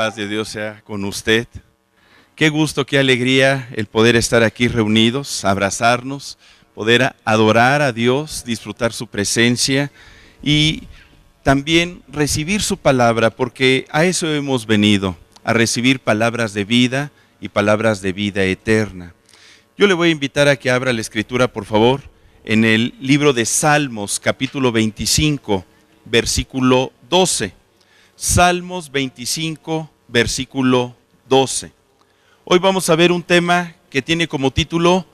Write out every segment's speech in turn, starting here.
paz de Dios sea con usted. Qué gusto, qué alegría el poder estar aquí reunidos, abrazarnos, poder adorar a Dios, disfrutar su presencia y también recibir su palabra, porque a eso hemos venido, a recibir palabras de vida y palabras de vida eterna. Yo le voy a invitar a que abra la escritura, por favor, en el libro de Salmos, capítulo 25, versículo 12. Salmos 25, versículo 12. Hoy vamos a ver un tema que tiene como título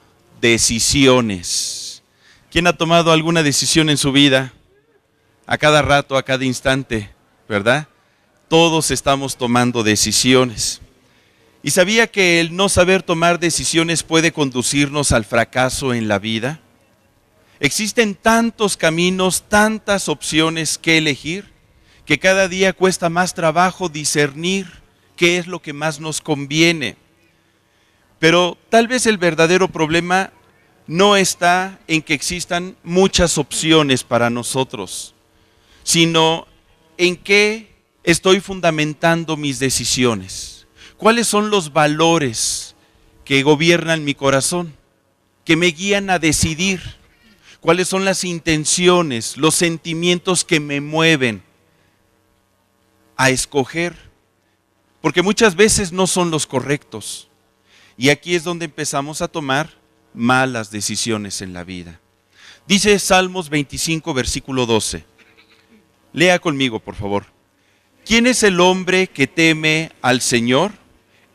decisiones. ¿Quién ha tomado alguna decisión en su vida? A cada rato, a cada instante, ¿verdad? Todos estamos tomando decisiones. ¿Y sabía que el no saber tomar decisiones puede conducirnos al fracaso en la vida? Existen tantos caminos, tantas opciones que elegir, que cada día cuesta más trabajo discernir qué es lo que más nos conviene. Pero tal vez el verdadero problema no está en que existan muchas opciones para nosotros, sino en qué estoy fundamentando mis decisiones. ¿Cuáles son los valores que gobiernan mi corazón, que me guían a decidir? ¿Cuáles son las intenciones, los sentimientos que me mueven a escoger? Porque muchas veces no son los correctos. Y aquí es donde empezamos a tomar malas decisiones en la vida. Dice Salmos 25, versículo 12. Lea conmigo, por favor. ¿Quién es el hombre que teme al Señor?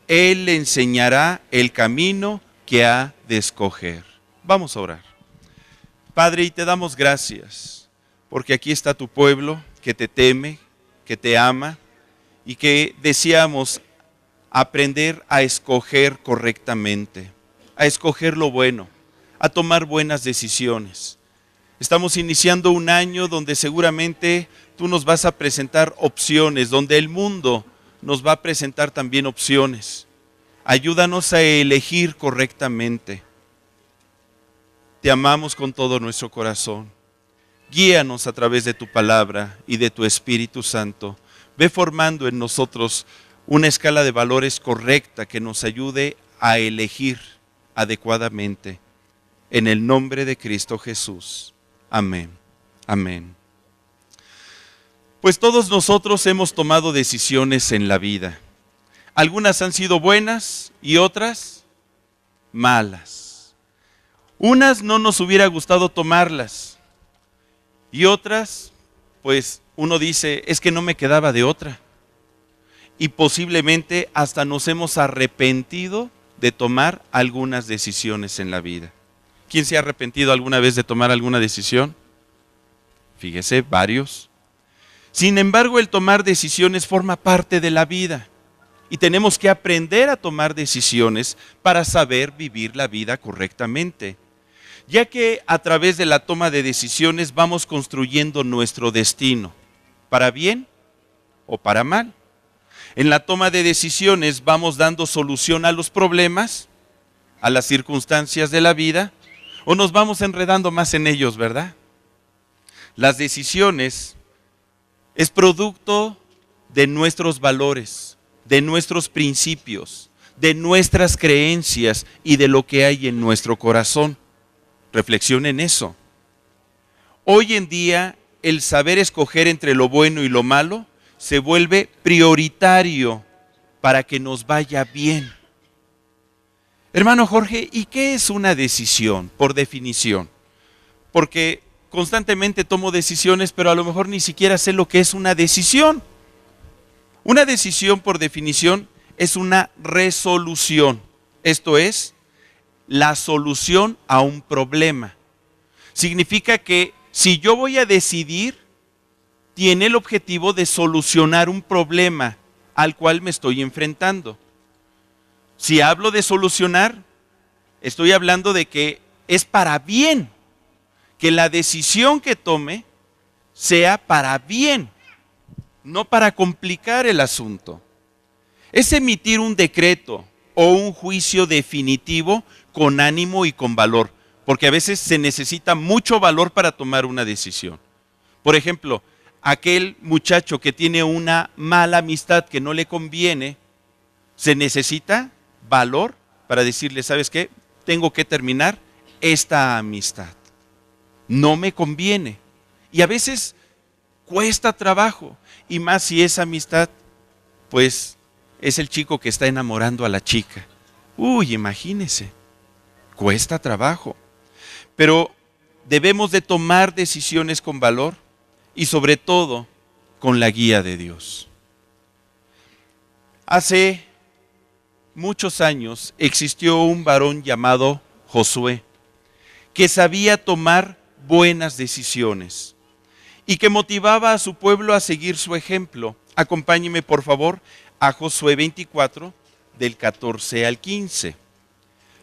Él le enseñará el camino que ha de escoger. Vamos a orar. Padre, y te damos gracias, porque aquí está tu pueblo que te teme, que te ama, y que deseamos aprender a escoger correctamente, a escoger lo bueno, a tomar buenas decisiones. Estamos iniciando un año donde seguramente tú nos vas a presentar opciones, donde el mundo nos va a presentar también opciones. Ayúdanos a elegir correctamente. Te amamos con todo nuestro corazón. Guíanos a través de tu palabra y de tu Espíritu Santo. Ve formando en nosotros una escala de valores correcta que nos ayude a elegir adecuadamente. En el nombre de Cristo Jesús. Amén. Amén. Pues todos nosotros hemos tomado decisiones en la vida. Algunas han sido buenas y otras malas. Unas no nos hubiera gustado tomarlas y otras, pues uno dice, es que no me quedaba de otra. Y posiblemente hasta nos hemos arrepentido de tomar algunas decisiones en la vida. ¿Quién se ha arrepentido alguna vez de tomar alguna decisión? Fíjese, varios. Sin embargo, el tomar decisiones forma parte de la vida. Y tenemos que aprender a tomar decisiones para saber vivir la vida correctamente. Ya que a través de la toma de decisiones vamos construyendo nuestro destino, para bien o para mal. En la toma de decisiones vamos dando solución a los problemas, a las circunstancias de la vida, o nos vamos enredando más en ellos, ¿verdad? Las decisiones es producto de nuestros valores, de nuestros principios, de nuestras creencias y de lo que hay en nuestro corazón. Reflexione en eso. Hoy en día, el saber escoger entre lo bueno y lo malo se vuelve prioritario para que nos vaya bien. Hermano Jorge, ¿y qué es una decisión por definición? Porque constantemente tomo decisiones, pero a lo mejor ni siquiera sé lo que es una decisión. Una decisión por definición es una resolución, esto es, la solución a un problema. Significa que si yo voy a decidir, tiene el objetivo de solucionar un problema al cual me estoy enfrentando. Si hablo de solucionar, estoy hablando de que es para bien, que la decisión que tome sea para bien, no para complicar el asunto. Es emitir un decreto o un juicio definitivo con ánimo y con valor, porque a veces se necesita mucho valor para tomar una decisión. Por ejemplo, aquel muchacho que tiene una mala amistad que no le conviene, se necesita valor para decirle, ¿sabes qué? Tengo que terminar esta amistad. No me conviene. Y a veces cuesta trabajo. Y más si esa amistad, pues, es el chico que está enamorando a la chica. Uy, imagínese. Cuesta trabajo. Pero debemos de tomar decisiones con valor y sobre todo con la guía de Dios. Hace muchos años existió un varón llamado Josué, que sabía tomar buenas decisiones y que motivaba a su pueblo a seguir su ejemplo. Acompáñeme por favor a Josué 24, del 14 al 15.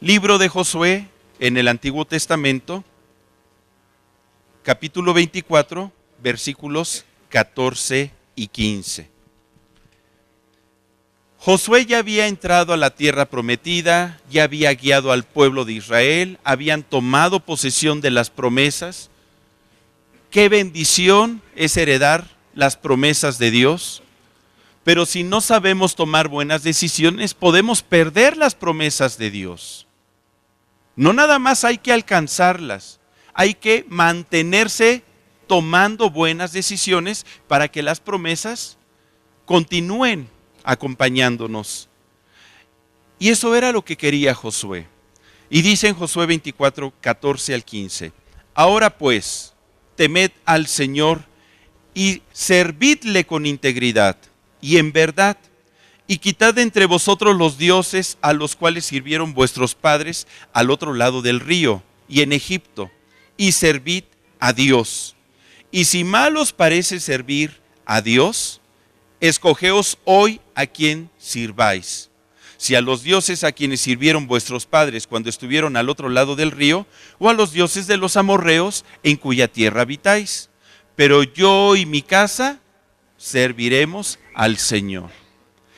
Libro de Josué en el Antiguo Testamento, capítulo 24, versículos 14 y 15. Josué ya había entrado a la tierra prometida, ya había guiado al pueblo de Israel, habían tomado posesión de las promesas. Qué bendición es heredar las promesas de Dios, pero si no sabemos tomar buenas decisiones, podemos perder las promesas de Dios. No nada más hay que alcanzarlas, hay que mantenerse tomando buenas decisiones para que las promesas continúen acompañándonos. Y eso era lo que quería Josué. Y dice en Josué 24, 14 al 15, ahora pues, temed al Señor y servidle con integridad y en verdad, y quitad de entre vosotros los dioses a los cuales sirvieron vuestros padres al otro lado del río y en Egipto, y servid a Dios. Y si mal os parece servir a Dios, escogeos hoy a quien sirváis. Si a los dioses a quienes sirvieron vuestros padres cuando estuvieron al otro lado del río, o a los dioses de los amorreos en cuya tierra habitáis. Pero yo y mi casa serviremos al Señor.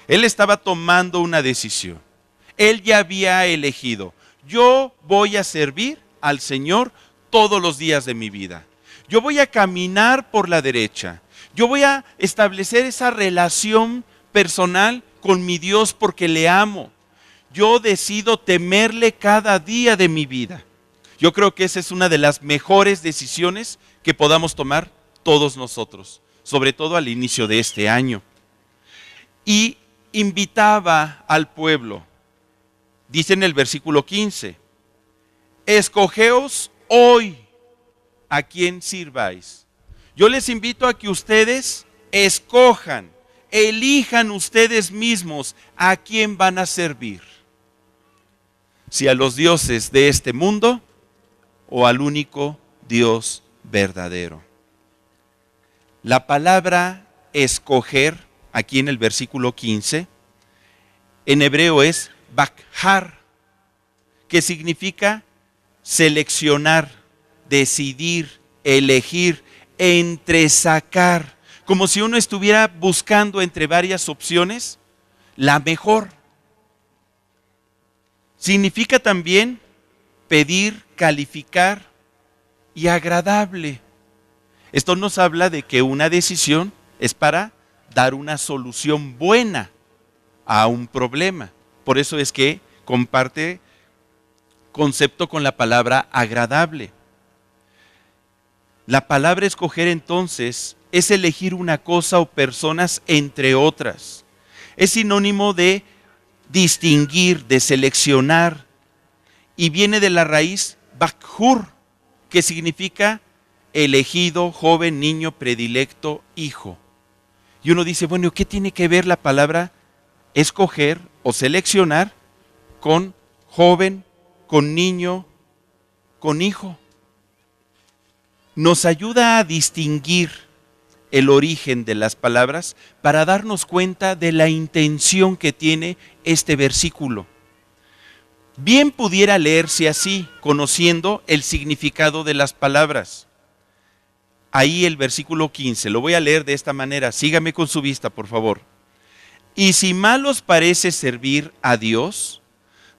Él estaba tomando una decisión. Él ya había elegido. Yo voy a servir al Señor todos los días de mi vida. Yo voy a caminar por la derecha. Yo voy a establecer esa relación personal con mi Dios porque le amo. Yo decido temerle cada día de mi vida. Yo creo que esa es una de las mejores decisiones que podamos tomar todos nosotros, sobre todo al inicio de este año. Y invitaba al pueblo, dice en el versículo 15, escogeos hoy a quien sirváis. Yo les invito a que ustedes escojan, elijan ustedes mismos a quién van a servir. Si a los dioses de este mundo o al único Dios verdadero. La palabra escoger, aquí en el versículo 15, en hebreo es bakhar, que significa seleccionar, decidir, elegir, entresacar, como si uno estuviera buscando entre varias opciones la mejor. Significa también pedir, calificar y agradable. Esto nos habla de que una decisión es para dar una solución buena a un problema. Por eso es que comparte concepto con la palabra agradable. La palabra escoger entonces es elegir una cosa o personas entre otras. Es sinónimo de distinguir, de seleccionar, y viene de la raíz bakhur, que significa elegido, joven, niño, predilecto, hijo. Y uno dice, bueno, ¿qué tiene que ver la palabra escoger o seleccionar con joven, con niño, con hijo? Nos ayuda a distinguir el origen de las palabras para darnos cuenta de la intención que tiene este versículo. Bien pudiera leerse así, conociendo el significado de las palabras. Ahí el versículo 15, lo voy a leer de esta manera, sígame con su vista, por favor. Y si mal os parece servir a Dios,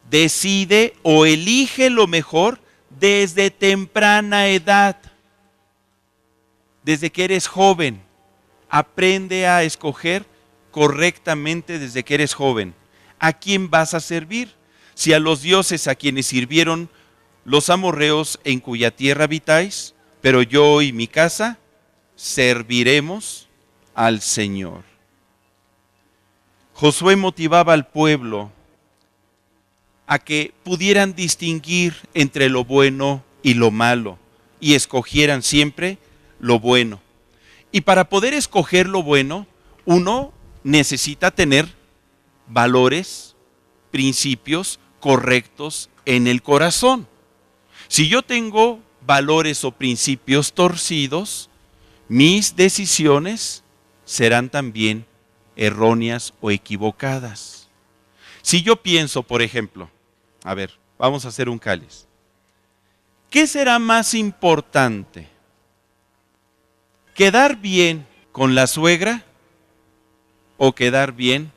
decide o elige lo mejor desde temprana edad. Desde que eres joven, Aprende a escoger correctamente desde que eres joven. ¿A quién vas a servir? Si a los dioses a quienes sirvieron los amorreos en cuya tierra habitáis, pero yo y mi casa serviremos al Señor. Josué motivaba al pueblo a que pudieran distinguir entre lo bueno y lo malo y escogieran siempre lo bueno. Y para poder escoger lo bueno, uno necesita tener valores, principios correctos en el corazón. Si yo tengo valores o principios torcidos, mis decisiones serán también erróneas o equivocadas. Si yo pienso, por ejemplo, a ver, vamos a hacer un cáliz. ¿Qué será más importante? ¿Quedar bien con la suegra o quedar bien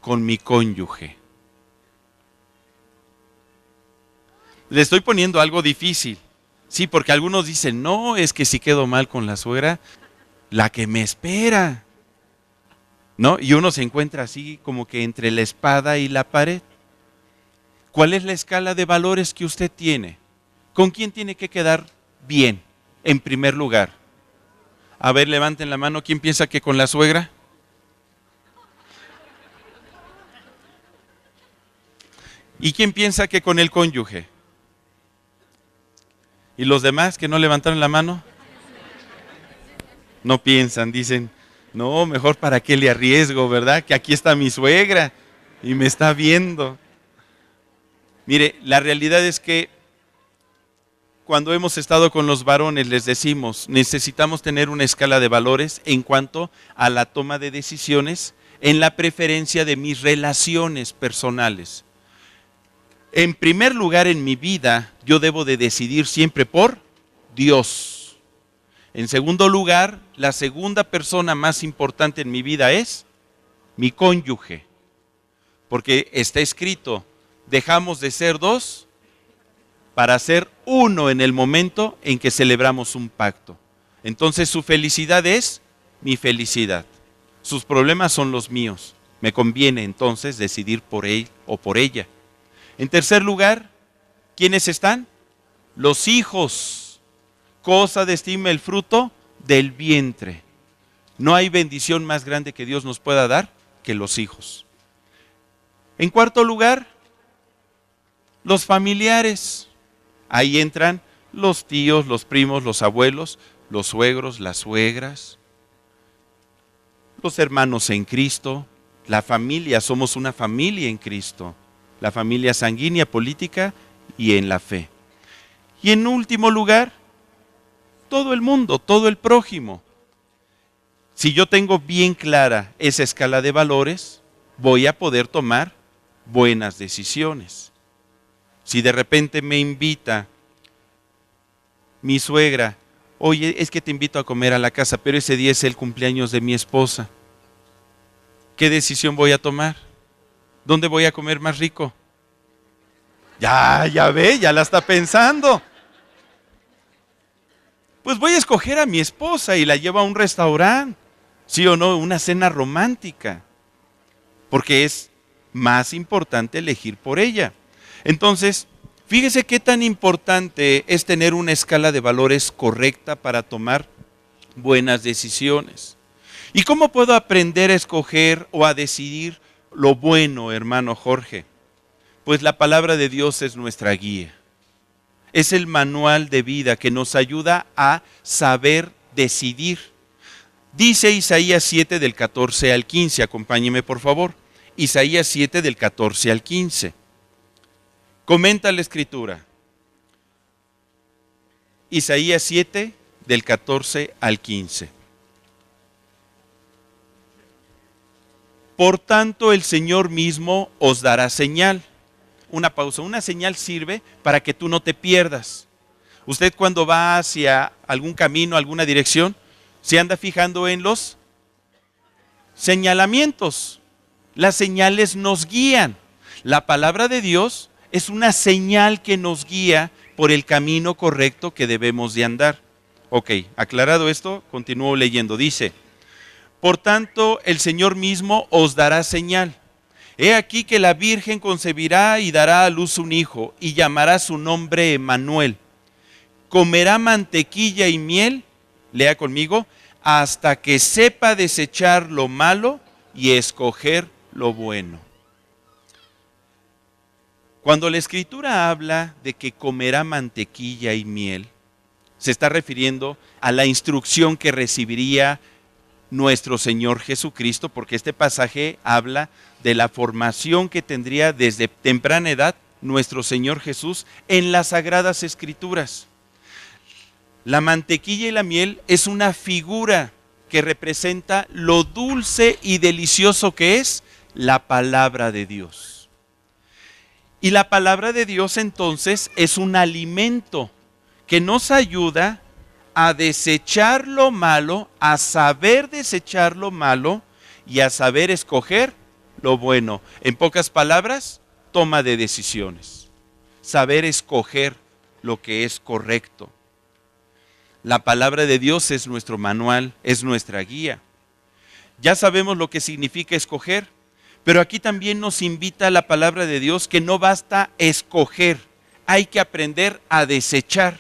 con mi cónyuge? Le estoy poniendo algo difícil. Sí, porque algunos dicen, no, es que si quedo mal con la suegra, la que me espera. ¿No? Y uno se encuentra así como que entre la espada y la pared. ¿Cuál es la escala de valores que usted tiene? ¿Con quién tiene que quedar bien, en primer lugar? A ver, levanten la mano. ¿Quién piensa que con la suegra? ¿Y quién piensa que con el cónyuge? ¿Y los demás que no levantaron la mano? No piensan, dicen, no, mejor para qué le arriesgo, ¿verdad? Que aquí está mi suegra y me está viendo. Mire, la realidad es que cuando hemos estado con los varones les decimos, necesitamos tener una escala de valores en cuanto a la toma de decisiones en la preferencia de mis relaciones personales. En primer lugar en mi vida, yo debo de decidir siempre por Dios. En segundo lugar, la segunda persona más importante en mi vida es mi cónyuge. Porque está escrito, dejamos de ser dos para ser uno en el momento en que celebramos un pacto. Entonces su felicidad es mi felicidad. Sus problemas son los míos. Me conviene entonces decidir por él o por ella. En tercer lugar, ¿quiénes están? Los hijos. Cosa de estima el fruto del vientre. No hay bendición más grande que Dios nos pueda dar que los hijos. En cuarto lugar, los familiares. Ahí entran los tíos, los primos, los abuelos, los suegros, las suegras, los hermanos en Cristo, la familia, somos una familia en Cristo, la familia sanguínea, política y en la fe. Y en último lugar, todo el mundo, todo el prójimo. Si yo tengo bien clara esa escala de valores, voy a poder tomar buenas decisiones. Si de repente me invita mi suegra, oye, es que te invito a comer a la casa, pero ese día es el cumpleaños de mi esposa. ¿Qué decisión voy a tomar? ¿Dónde voy a comer más rico? Ya ve, ya la está pensando. Pues voy a escoger a mi esposa y la llevo a un restaurante, ¿sí o no? Una cena romántica, porque es más importante elegir por ella. Entonces, fíjese qué tan importante es tener una escala de valores correcta para tomar buenas decisiones. ¿Y cómo puedo aprender a escoger o a decidir lo bueno, hermano Jorge? Pues la palabra de Dios es nuestra guía. Es el manual de vida que nos ayuda a saber decidir. Dice Isaías 7 del 14 al 15, acompáñeme por favor. Isaías 7 del 14 al 15. Comenta la escritura. Isaías 7 del 14 al 15. Por tanto, el Señor mismo os dará señal. Una pausa. Una señal sirve para que tú no te pierdas. Usted cuando va hacia algún camino, alguna dirección, se anda fijando en los señalamientos. Las señales nos guían. La palabra de Dios es una señal que nos guía por el camino correcto que debemos de andar. Ok, aclarado esto, continúo leyendo. Dice, Por tanto, el Señor mismo os dará señal. He aquí que la Virgen concebirá y dará a luz un hijo, y llamará su nombre Emmanuel. Comerá mantequilla y miel, lea conmigo, hasta que sepa desechar lo malo y escoger lo bueno. Cuando la Escritura habla de que comerá mantequilla y miel, se está refiriendo a la instrucción que recibiría nuestro Señor Jesucristo, porque este pasaje habla de la formación que tendría desde temprana edad nuestro Señor Jesús en las Sagradas Escrituras. La mantequilla y la miel es una figura que representa lo dulce y delicioso que es la palabra de Dios. Y la palabra de Dios entonces es un alimento que nos ayuda a desechar lo malo, a saber desechar lo malo y a saber escoger lo bueno. En pocas palabras, toma de decisiones. Saber escoger lo que es correcto. La palabra de Dios es nuestro manual, es nuestra guía. Ya sabemos lo que significa escoger, pero aquí también nos invita la palabra de Dios que no basta escoger, hay que aprender a desechar.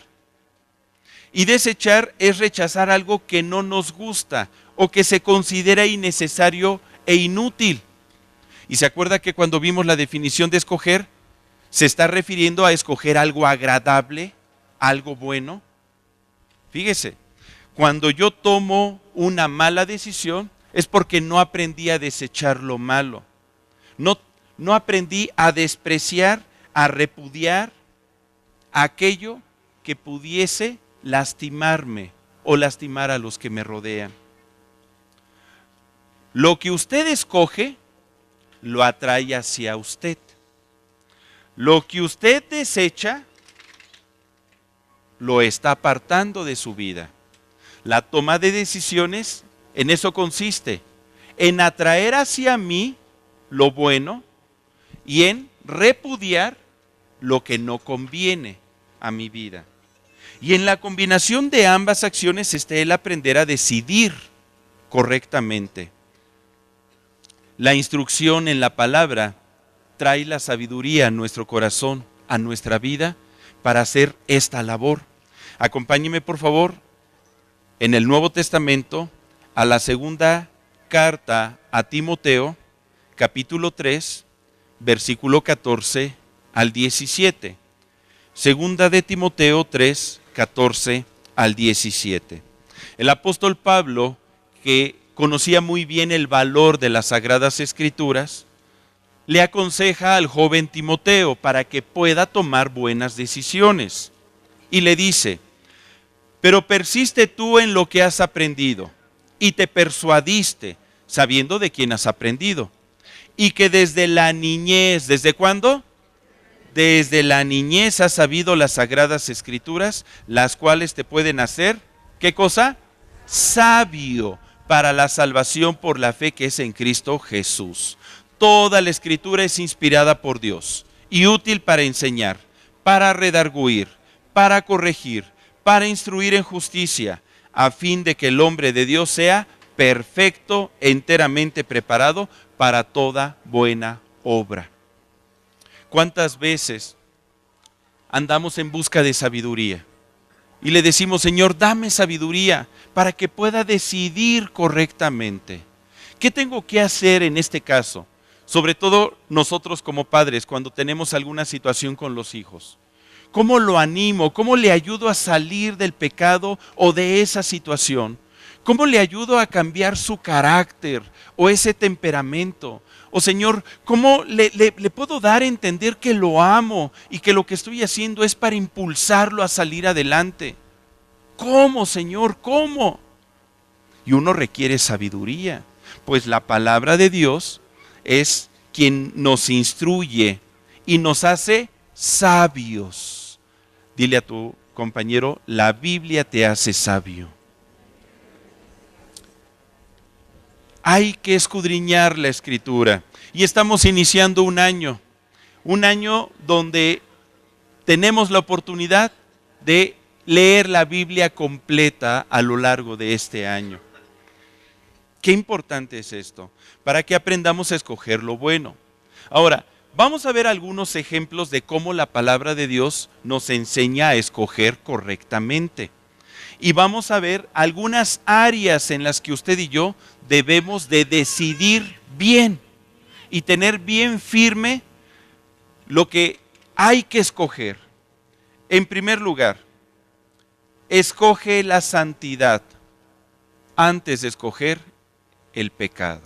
Y desechar es rechazar algo que no nos gusta o que se considera innecesario e inútil. Y se acuerda que cuando vimos la definición de escoger, se está refiriendo a escoger algo agradable, algo bueno. Fíjese, cuando yo tomo una mala decisión es porque no aprendí a desechar lo malo. No aprendí a despreciar, a repudiar aquello que pudiese lastimarme o lastimar a los que me rodean. Lo que usted escoge, lo atrae hacia usted. Lo que usted desecha, lo está apartando de su vida. La toma de decisiones en eso consiste, en atraer hacia mí lo bueno y en repudiar lo que no conviene a mi vida. Y en la combinación de ambas acciones está el aprender a decidir correctamente. La instrucción en la palabra trae la sabiduría a nuestro corazón, a nuestra vida, para hacer esta labor. Acompáñeme, por favor, en el Nuevo Testamento, a la segunda carta a Timoteo, capítulo 3, versículo 14 al 17. Segunda de Timoteo 3, 14 al 17. El apóstol Pablo, que conocía muy bien el valor de las Sagradas Escrituras, le aconseja al joven Timoteo para que pueda tomar buenas decisiones. Y le dice: pero persiste tú en lo que has aprendido y te persuadiste, sabiendo de quién has aprendido. Y que desde la niñez, ¿desde cuándo? Desde la niñez has sabido las Sagradas Escrituras, las cuales te pueden hacer, ¿qué cosa? Sabio para la salvación por la fe que es en Cristo Jesús. Toda la Escritura es inspirada por Dios y útil para enseñar, para redarguir, para corregir, para instruir en justicia, a fin de que el hombre de Dios sea perfecto, enteramente preparado para toda buena obra. ¿Cuántas veces andamos en busca de sabiduría? Y le decimos: Señor, dame sabiduría para que pueda decidir correctamente. ¿Qué tengo que hacer en este caso? Sobre todo nosotros como padres, cuando tenemos alguna situación con los hijos. ¿Cómo lo animo? ¿Cómo le ayudo a salir del pecado o de esa situación? ¿Cómo le ayudo a cambiar su carácter o ese temperamento? O Señor, ¿cómo le puedo dar a entender que lo amo y que lo que estoy haciendo es para impulsarlo a salir adelante? ¿Cómo, Señor? ¿Cómo? Y uno requiere sabiduría, pues la palabra de Dios es quien nos instruye y nos hace sabios. Dile a tu compañero: la Biblia te hace sabio. Hay que escudriñar la Escritura. Y estamos iniciando un año donde tenemos la oportunidad de leer la Biblia completa a lo largo de este año. Qué importante es esto, para que aprendamos a escoger lo bueno. Ahora, vamos a ver algunos ejemplos de cómo la palabra de Dios nos enseña a escoger correctamente. Y vamos a ver algunas áreas en las que usted y yo debemos de decidir bien y tener bien firme lo que hay que escoger. En primer lugar, escoge la santidad antes de escoger el pecado.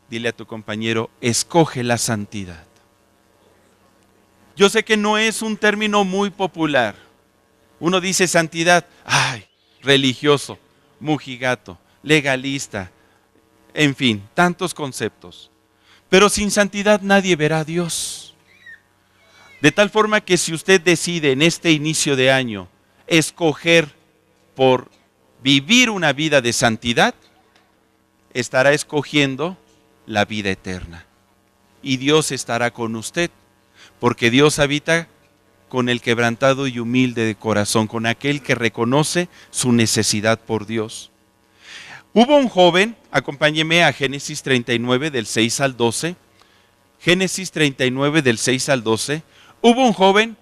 Dile a tu compañero, escoge la santidad. Yo sé que no es un término muy popular. Uno dice santidad, ay, religioso, mujigato, legalista, en fin, tantos conceptos. Pero sin santidad nadie verá a Dios. De tal forma que si usted decide en este inicio de año escoger por vivir una vida de santidad, estará escogiendo la vida eterna. Y Dios estará con usted, porque Dios habita con el quebrantado y humilde de corazón, con aquel que reconoce su necesidad por Dios. Hubo un joven, acompáñeme a Génesis 39 del 6 al 12, Génesis 39 del 6 al 12, hubo un joven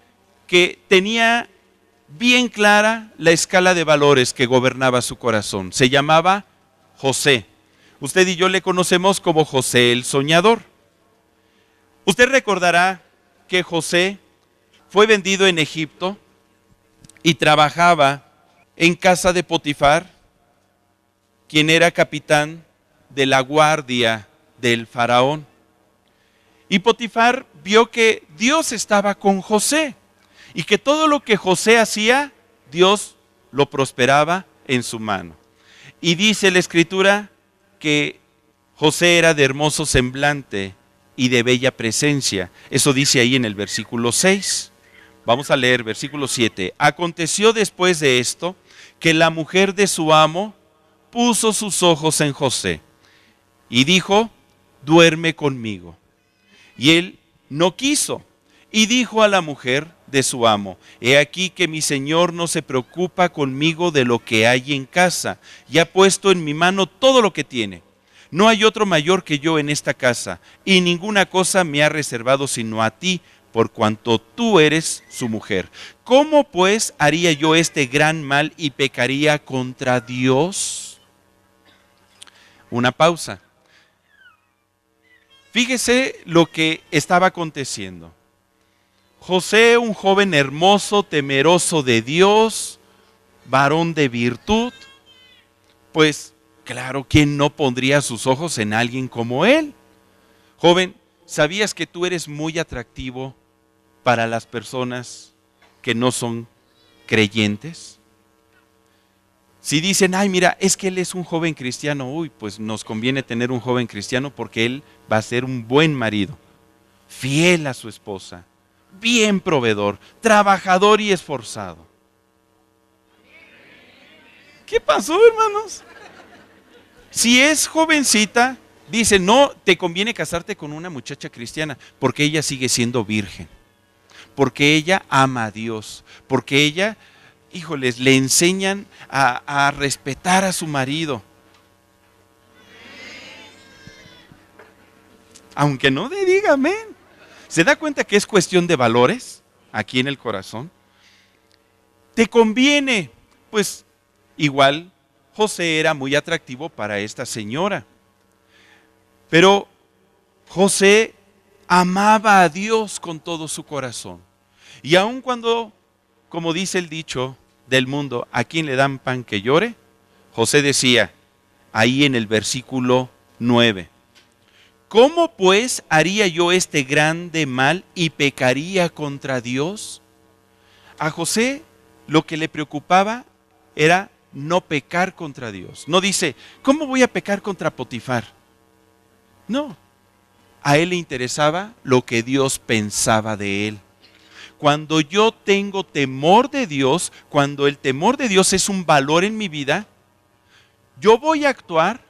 que tenía bien clara la escala de valores que gobernaba su corazón. Se llamaba José. Usted y yo le conocemos como José el soñador. Usted recordará que José fue vendido en Egipto y trabajaba en casa de Potifar, quien era capitán de la guardia del faraón. Y Potifar vio que Dios estaba con José y que todo lo que José hacía, Dios lo prosperaba en su mano. Y dice la Escritura que José era de hermoso semblante y de bella presencia. Eso dice ahí en el versículo 6. Vamos a leer versículo 7. Aconteció después de esto que la mujer de su amo puso sus ojos en José y dijo, duerme conmigo. Y él no quiso. Y dijo a la mujer de su amo, he aquí que mi señor no se preocupa conmigo de lo que hay en casa, y ha puesto en mi mano todo lo que tiene. No hay otro mayor que yo en esta casa, y ninguna cosa me ha reservado sino a ti, por cuanto tú eres su mujer. ¿Cómo pues haría yo este gran mal y pecaría contra Dios? Una pausa. Fíjese lo que estaba aconteciendo. José, un joven hermoso, temeroso de Dios, varón de virtud, pues claro, ¿quién no pondría sus ojos en alguien como él? Joven, ¿sabías que tú eres muy atractivo para las personas que no son creyentes? Si dicen, ay mira, es que él es un joven cristiano, uy, pues nos conviene tener un joven cristiano porque él va a ser un buen marido, fiel a su esposa, bien proveedor, trabajador y esforzado. ¿Qué pasó, hermanos? Si es jovencita, dice, no, te conviene casarte con una muchacha cristiana porque ella sigue siendo virgen, porque ella ama a Dios, porque ella, híjoles, le enseñan a respetar a su marido. Aunque no le diga amén. ¿Se da cuenta que es cuestión de valores aquí en el corazón? ¿Te conviene? Pues igual José era muy atractivo para esta señora. Pero José amaba a Dios con todo su corazón. Y aun cuando, como dice el dicho del mundo, ¿a quién le dan pan que llore? José decía, ahí en el versículo 9, ¿cómo pues haría yo este grande mal y pecaría contra Dios? A José lo que le preocupaba era no pecar contra Dios. No dice, ¿cómo voy a pecar contra Potifar? No, a él le interesaba lo que Dios pensaba de él. Cuando yo tengo temor de Dios, cuando el temor de Dios es un valor en mi vida, yo voy a actuar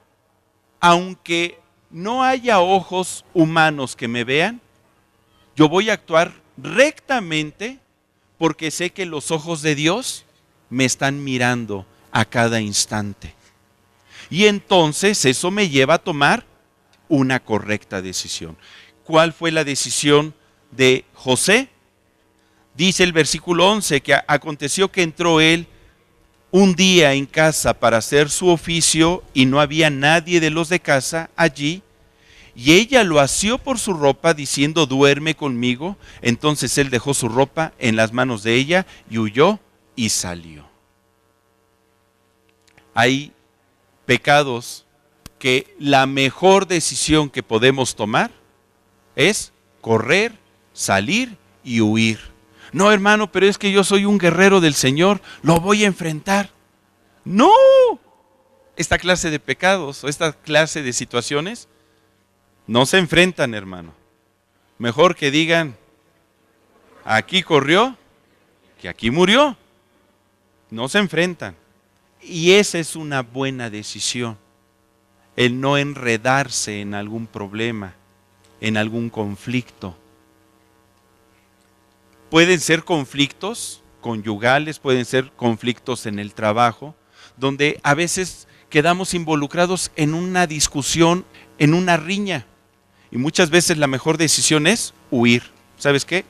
aunque no haya ojos humanos que me vean, yo voy a actuar rectamente porque sé que los ojos de Dios me están mirando a cada instante. Y entonces eso me lleva a tomar una correcta decisión. ¿Cuál fue la decisión de José? Dice el versículo 11 que aconteció que entró él un día en casa para hacer su oficio y no había nadie de los de casa allí. Y ella lo asió por su ropa diciendo, duerme conmigo. Entonces él dejó su ropa en las manos de ella y huyó y salió. Hay pecados que la mejor decisión que podemos tomar es correr, salir y huir. No, hermano, pero es que yo soy un guerrero del Señor, lo voy a enfrentar. No, esta clase de pecados o esta clase de situaciones no se enfrentan, hermano. Mejor que digan, aquí corrió, que aquí murió. No se enfrentan. Y esa es una buena decisión, el no enredarse en algún problema, en algún conflicto. Pueden ser conflictos conyugales, pueden ser conflictos en el trabajo, donde a veces quedamos involucrados en una discusión, en una riña. Y muchas veces la mejor decisión es huir. ¿Sabes qué?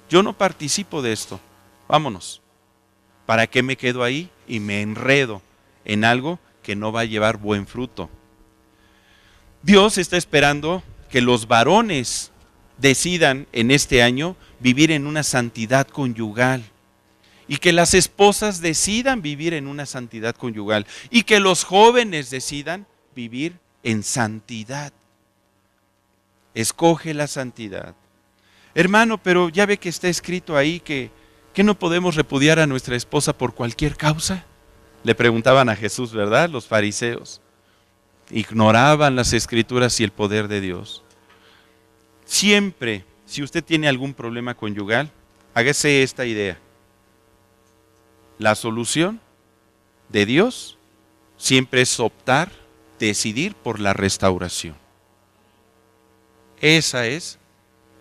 Yo no participo de esto. Vámonos. ¿Para qué me quedo ahí y me enredo en algo que no va a llevar buen fruto? Dios está esperando que los varones decidan en este año vivir en una santidad conyugal y que las esposas decidan vivir en una santidad conyugal y que los jóvenes decidan vivir en santidad. Escoge la santidad. Hermano, pero ya ve que está escrito ahí que no podemos repudiar a nuestra esposa por cualquier causa. Le preguntaban a Jesús, ¿verdad? Los fariseos. Ignoraban las escrituras y el poder de Dios. Siempre, si usted tiene algún problema conyugal, hágase esta idea. La solución de Dios siempre es optar, decidir por la restauración. Esa es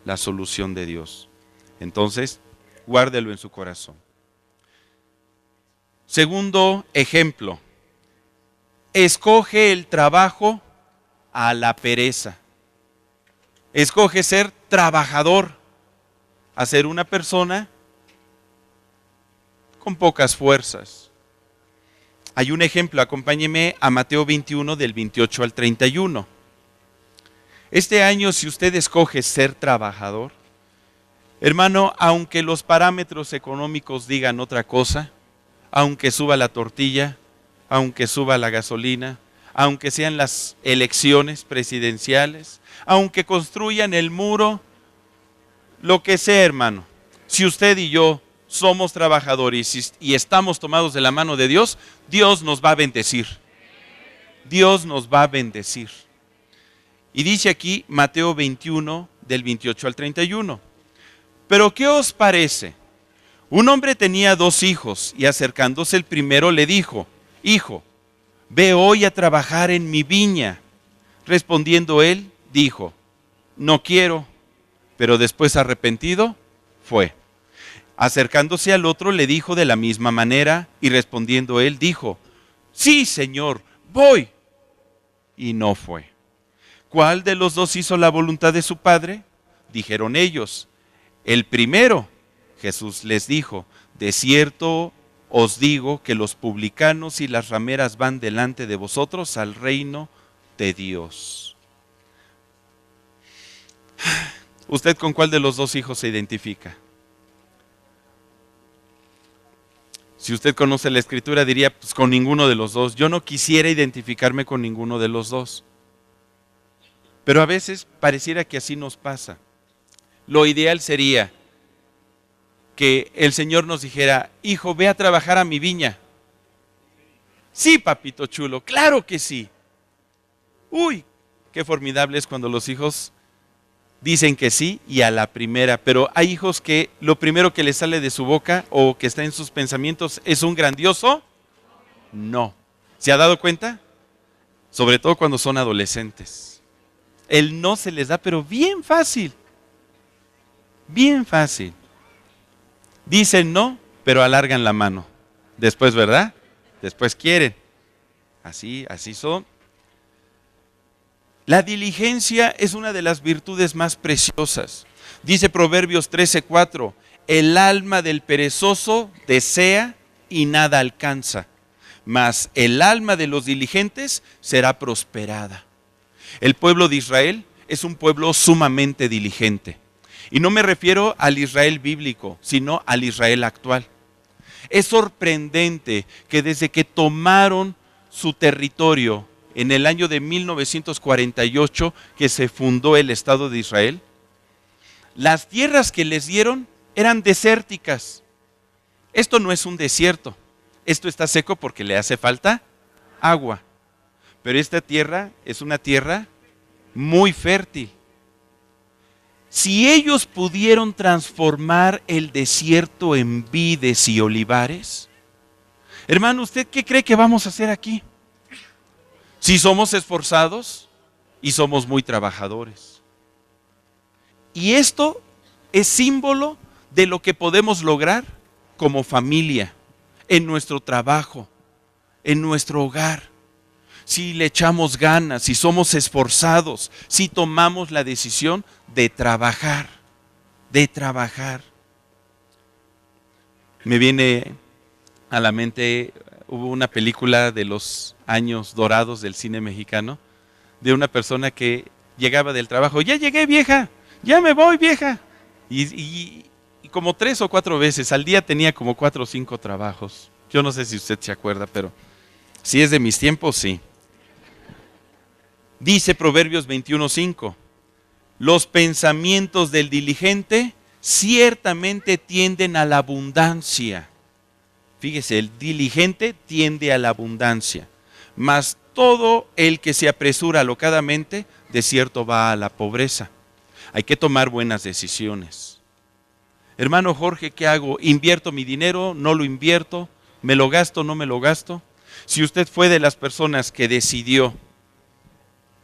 la solución de Dios. Entonces, guárdelo en su corazón. Segundo ejemplo, escoge el trabajo a la pereza. Escoge ser trabajador, a ser una persona con pocas fuerzas. Hay un ejemplo, acompáñeme a Mateo 21 del 28 al 31. Este año, si usted escoge ser trabajador, hermano, aunque los parámetros económicos digan otra cosa, aunque suba la tortilla, aunque suba la gasolina, aunque sean las elecciones presidenciales, aunque construyan el muro, lo que sea, hermano, si usted y yo somos trabajadores y estamos tomados de la mano de Dios, Dios nos va a bendecir. Dios nos va a bendecir. Y dice aquí Mateo 21 del 28 al 31. Pero ¿qué os parece? Un hombre tenía 2 hijos y acercándose el primero le dijo, hijo, ve hoy a trabajar en mi viña. Respondiendo él, dijo, no quiero, pero después arrepentido, fue. Acercándose al otro le dijo de la misma manera y respondiendo él, dijo, sí, Señor, voy. Y no fue. ¿Cuál de los 2 hizo la voluntad de su padre? Dijeron ellos, el primero. Jesús les dijo, de cierto os digo que los publicanos y las rameras van delante de vosotros al reino de Dios. ¿Usted con cuál de los 2 hijos se identifica? Si usted conoce la escritura diría, pues con ninguno de los 2. Yo no quisiera identificarme con ninguno de los 2. Pero a veces pareciera que así nos pasa. Lo ideal sería que el Señor nos dijera, hijo, ve a trabajar a mi viña. Sí, papito chulo, claro que sí. Uy, qué formidable es cuando los hijos dicen que sí y a la primera. Pero hay hijos que lo primero que les sale de su boca o que está en sus pensamientos es un grandioso no. ¿Se ha dado cuenta? Sobre todo cuando son adolescentes. El no se les da, pero bien fácil. Bien fácil. Dicen no, pero alargan la mano. Después, ¿verdad? Después quieren. así son. La diligencia es una de las virtudes más preciosas. Dice Proverbios 13:4, el alma del perezoso desea y nada alcanza, mas el alma de los diligentes será prosperada. El pueblo de Israel es un pueblo sumamente diligente. Y no me refiero al Israel bíblico, sino al Israel actual. Es sorprendente que desde que tomaron su territorio en el año de 1948, que se fundó el Estado de Israel, las tierras que les dieron eran desérticas. Esto no es un desierto, esto está seco porque le hace falta agua. Pero esta tierra es una tierra muy fértil. Si ellos pudieron transformar el desierto en vides y olivares, hermano, ¿usted qué cree que vamos a hacer aquí? Si somos esforzados y somos muy trabajadores. Y esto es símbolo de lo que podemos lograr como familia, en nuestro trabajo, en nuestro hogar. Si le echamos ganas, si somos esforzados, si tomamos la decisión de trabajar, Me viene a la mente, hubo una película de los años dorados del cine mexicano, de una persona que llegaba del trabajo, ya llegué vieja, ya me voy vieja. Y como 3 o 4 veces al día tenía como 4 o 5 trabajos. Yo no sé si usted se acuerda, pero si es de mis tiempos, sí. Dice Proverbios 21:5, los pensamientos del diligente ciertamente tienden a la abundancia. Fíjese, el diligente tiende a la abundancia, mas todo el que se apresura alocadamente, de cierto va a la pobreza. Hay que tomar buenas decisiones. Hermano Jorge, ¿qué hago? ¿Invierto mi dinero? ¿No lo invierto? ¿Me lo gasto? ¿No me lo gasto? Si usted fue de las personas que decidió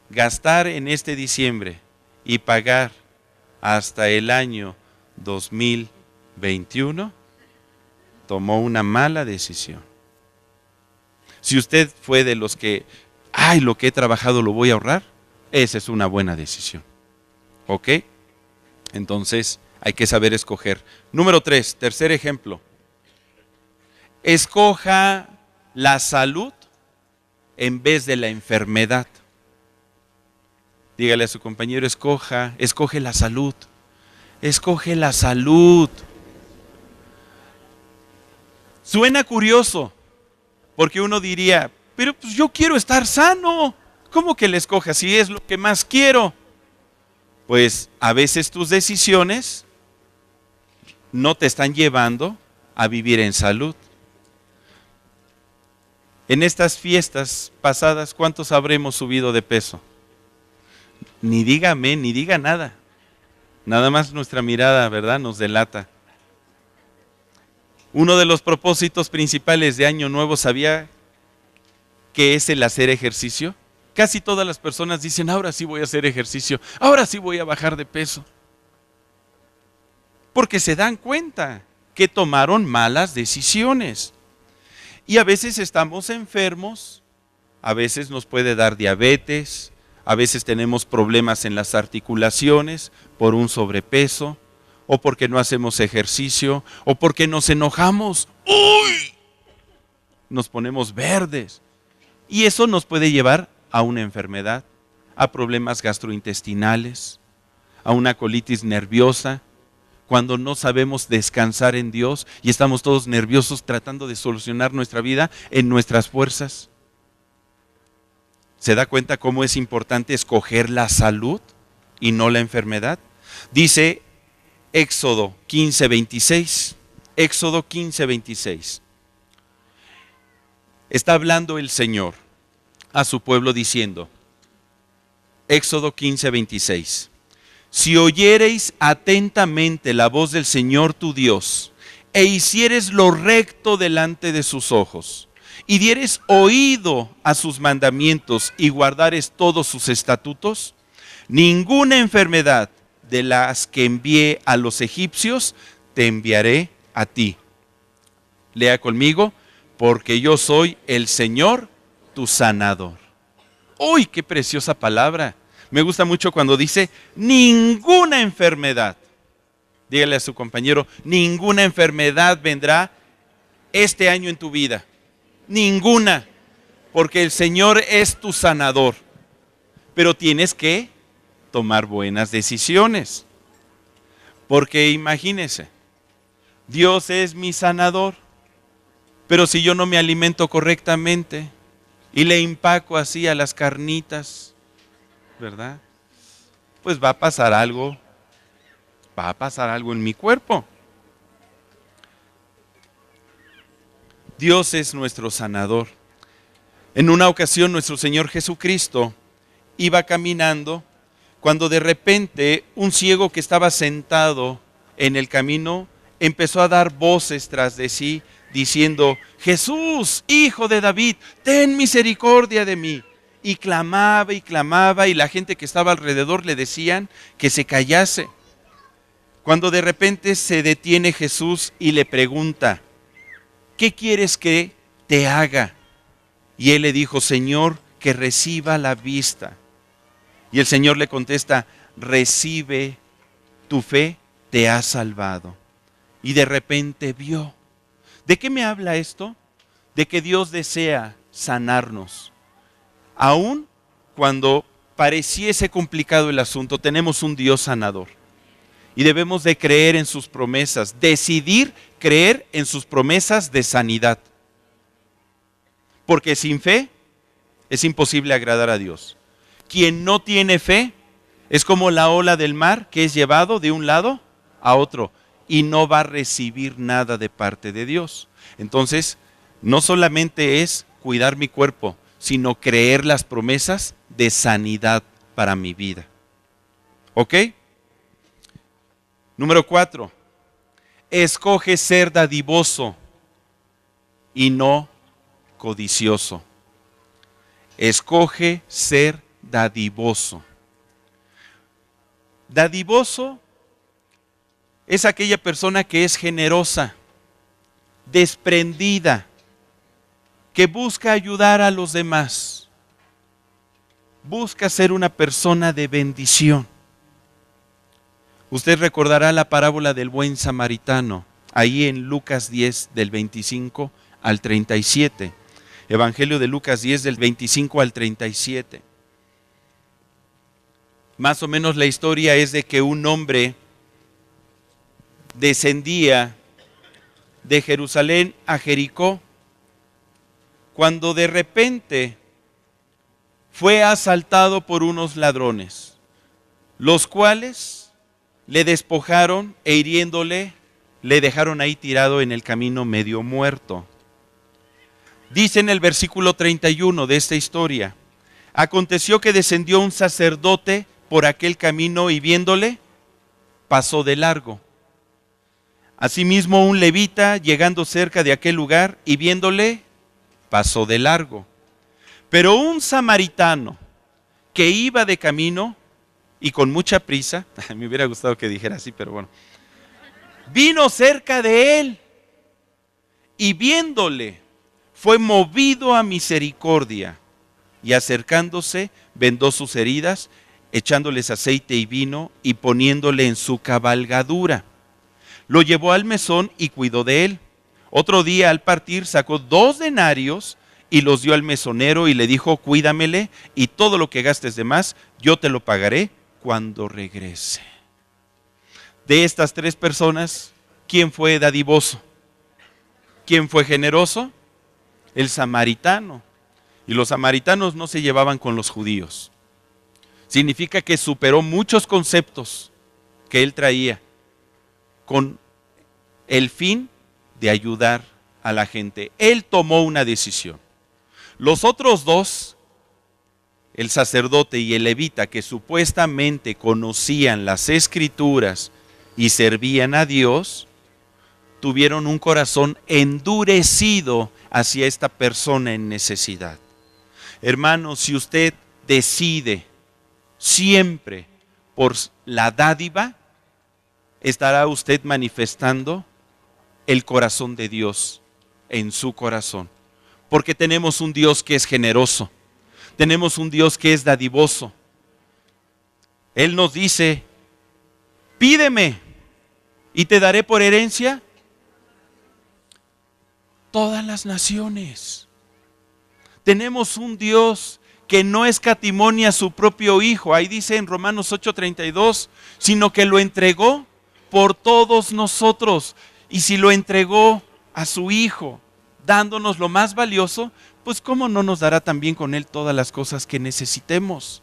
gastar en este diciembre y pagar hasta el año 2021, tomó una mala decisión. Si usted fue de los que, lo que he trabajado lo voy a ahorrar, esa es una buena decisión. ¿Ok? Entonces hay que saber escoger. Número 3, tercer ejemplo. Escoja la salud en vez de la enfermedad. Dígale a su compañero, escoge la salud. Escoge la salud. Suena curioso, porque uno diría, pero pues yo quiero estar sano. ¿Cómo que la escoja si es lo que más quiero? Pues a veces tus decisiones no te están llevando a vivir en salud. En estas fiestas pasadas, ¿cuántos habremos subido de peso? Ni diga amén, ni diga nada. Nada más nuestra mirada, ¿verdad?, nos delata. Uno de los propósitos principales de Año Nuevo, ¿sabía qué es el hacer ejercicio? Casi todas las personas dicen, ahora sí voy a hacer ejercicio, ahora sí voy a bajar de peso. Porque se dan cuenta que tomaron malas decisiones. Y a veces estamos enfermos, a veces nos puede dar diabetes, a veces tenemos problemas en las articulaciones por un sobrepeso, o porque no hacemos ejercicio, o porque nos enojamos. ¡Uy! Nos ponemos verdes. Y eso nos puede llevar a una enfermedad, a problemas gastrointestinales, a una colitis nerviosa, cuando no sabemos descansar en Dios y estamos todos nerviosos tratando de solucionar nuestra vida en nuestras fuerzas. ¿Se da cuenta cómo es importante escoger la salud y no la enfermedad? Dice Éxodo 15:26. Éxodo 15:26. Está hablando el Señor a su pueblo diciendo, Éxodo 15:26. Si oyereis atentamente la voz del Señor tu Dios, e hicieres lo recto delante de sus ojos, y dieres oído a sus mandamientos y guardares todos sus estatutos, ninguna enfermedad de las que envié a los egipcios te enviaré a ti. Lea conmigo, porque yo soy el Señor tu sanador. ¡Uy, qué preciosa palabra! Me gusta mucho cuando dice, ninguna enfermedad. Dígale a su compañero, ninguna enfermedad vendrá este año en tu vida. Ninguna. Porque el Señor es tu sanador. Pero tienes que tomar buenas decisiones. Porque imagínese, Dios es mi sanador. Pero si yo no me alimento correctamente y le empaco así a las carnitas, ¿verdad? Pues va a pasar algo en mi cuerpo. Dios es nuestro sanador. En una ocasión nuestro Señor Jesucristo iba caminando cuando de repente un ciego que estaba sentado en el camino empezó a dar voces tras de sí diciendo, Jesús, hijo de David, ten misericordia de mí. Y clamaba y la gente que estaba alrededor le decían que se callase. Cuando de repente se detiene Jesús y le pregunta, ¿qué quieres que te haga? Y él le dijo, Señor, que reciba la vista. Y el Señor le contesta, recibe, tu fe te ha salvado. Y de repente vio. ¿De qué me habla esto? De que Dios desea sanarnos. Aún cuando pareciese complicado el asunto, tenemos un Dios sanador. Y debemos de creer en sus promesas, decidir creer en sus promesas de sanidad. Porque sin fe es imposible agradar a Dios. Quien no tiene fe es como la ola del mar que es llevado de un lado a otro y no va a recibir nada de parte de Dios. Entonces, no solamente es cuidar mi cuerpo, sino creer las promesas de sanidad para mi vida. ¿Ok? Número 4. Escoge ser dadivoso y no codicioso. Escoge ser dadivoso. Dadivoso es aquella persona que es generosa, desprendida, que busca ayudar a los demás. Busca ser una persona de bendición. Usted recordará la parábola del buen samaritano, ahí en Lucas 10, del 25 al 37. Evangelio de Lucas 10, del 25 al 37. Más o menos la historia es de que un hombre descendía de Jerusalén a Jericó, cuando de repente fue asaltado por unos ladrones, los cuales le despojaron e hiriéndole, le dejaron ahí tirado en el camino medio muerto. Dice en el versículo 31 de esta historia, aconteció que descendió un sacerdote por aquel camino y viéndole, pasó de largo. Asimismo un levita, llegando cerca de aquel lugar y viéndole, pasó de largo. Pero un samaritano que iba de camino y con mucha prisa, me hubiera gustado que dijera así, pero bueno, vino cerca de él y viéndole, fue movido a misericordia y acercándose, vendó sus heridas, echándoles aceite y vino y poniéndole en su cabalgadura. Lo llevó al mesón y cuidó de él. Otro día al partir sacó 2 denarios y los dio al mesonero y le dijo, cuídamele y todo lo que gastes de más, yo te lo pagaré cuando regrese. De estas 3 personas, ¿quién fue dadivoso? ¿Quién fue generoso? El samaritano. Y los samaritanos no se llevaban con los judíos. Significa que superó muchos conceptos que él traía con el fin de ayudar a la gente. Él tomó una decisión. Los otros 2, el sacerdote y el levita, que supuestamente conocían las escrituras y servían a Dios, tuvieron un corazón endurecido hacia esta persona en necesidad. Hermano, si usted decide siempre por la dádiva, estará usted manifestando el corazón de Dios en su corazón. porque tenemos un Dios que es generoso, tenemos un Dios que es dadivoso. Él nos dice, pídeme y te daré por herencia todas las naciones. Tenemos un Dios que no escatimó ni a su propio Hijo, ahí dice en Romanos 8:32, sino que lo entregó por todos nosotros. Y si lo entregó a su Hijo, dándonos lo más valioso, pues ¿cómo no nos dará también con Él todas las cosas que necesitemos?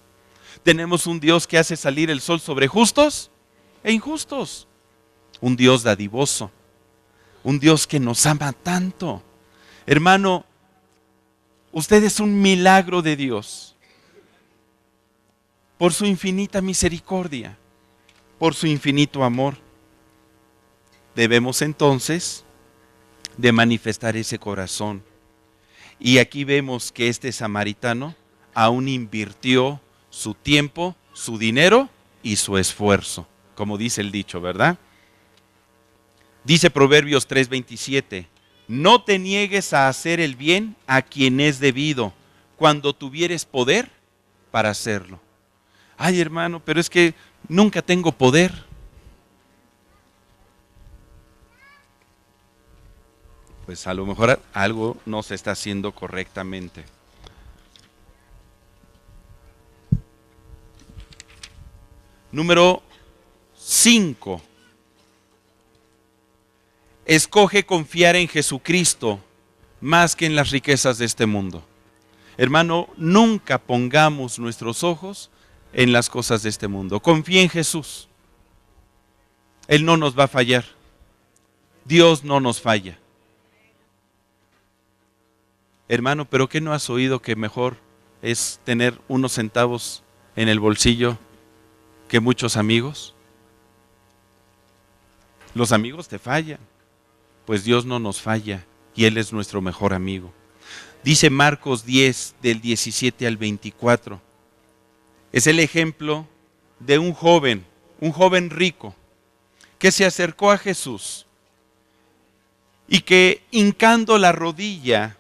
Tenemos un Dios que hace salir el sol sobre justos e injustos. Un Dios dadivoso. Un Dios que nos ama tanto. Hermano, usted es un milagro de Dios. Por su infinita misericordia, por su infinito amor. Debemos entonces de manifestar ese corazón. Y aquí vemos que este samaritano aún invirtió su tiempo, su dinero y su esfuerzo, como dice el dicho, ¿verdad? Dice Proverbios 3:27, no te niegues a hacer el bien a quien es debido, cuando tuvieres poder para hacerlo. Ay, hermano, pero es que nunca tengo poder. Pues a lo mejor algo no se está haciendo correctamente. Número 5. Escoge confiar en Jesucristo más que en las riquezas de este mundo. Hermano, nunca pongamos nuestros ojos en las cosas de este mundo. Confía en Jesús. Él no nos va a fallar. Dios no nos falla. Hermano, ¿pero qué no has oído que mejor es tener unos centavos en el bolsillo que muchos amigos? Los amigos te fallan, pues Dios no nos falla y Él es nuestro mejor amigo. Dice Marcos 10, del 17 al 24. Es el ejemplo de un joven rico, que se acercó a Jesús y que hincando la rodilla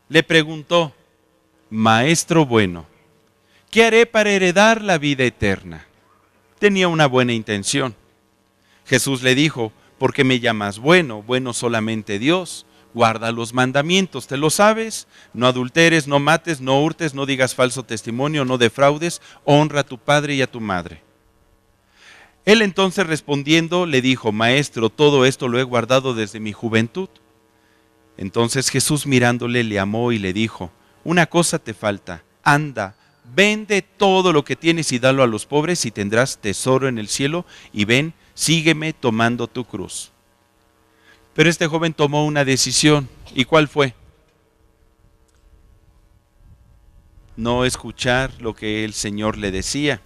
le preguntó, Maestro bueno, ¿qué haré para heredar la vida eterna? Tenía una buena intención. Jesús le dijo, ¿por qué me llamas bueno? Bueno solamente Dios. Guarda los mandamientos, ¿te lo sabes? No adulteres, no mates, no hurtes, no digas falso testimonio, no defraudes, honra a tu padre y a tu madre. Él entonces respondiendo le dijo, Maestro, todo esto lo he guardado desde mi juventud. Entonces Jesús mirándole le amó y le dijo, una cosa te falta, anda, vende todo lo que tienes y dalo a los pobres y tendrás tesoro en el cielo y ven, sígueme tomando tu cruz. Pero este joven tomó una decisión. ¿Y cuál fue? No escuchar lo que el Señor le decía.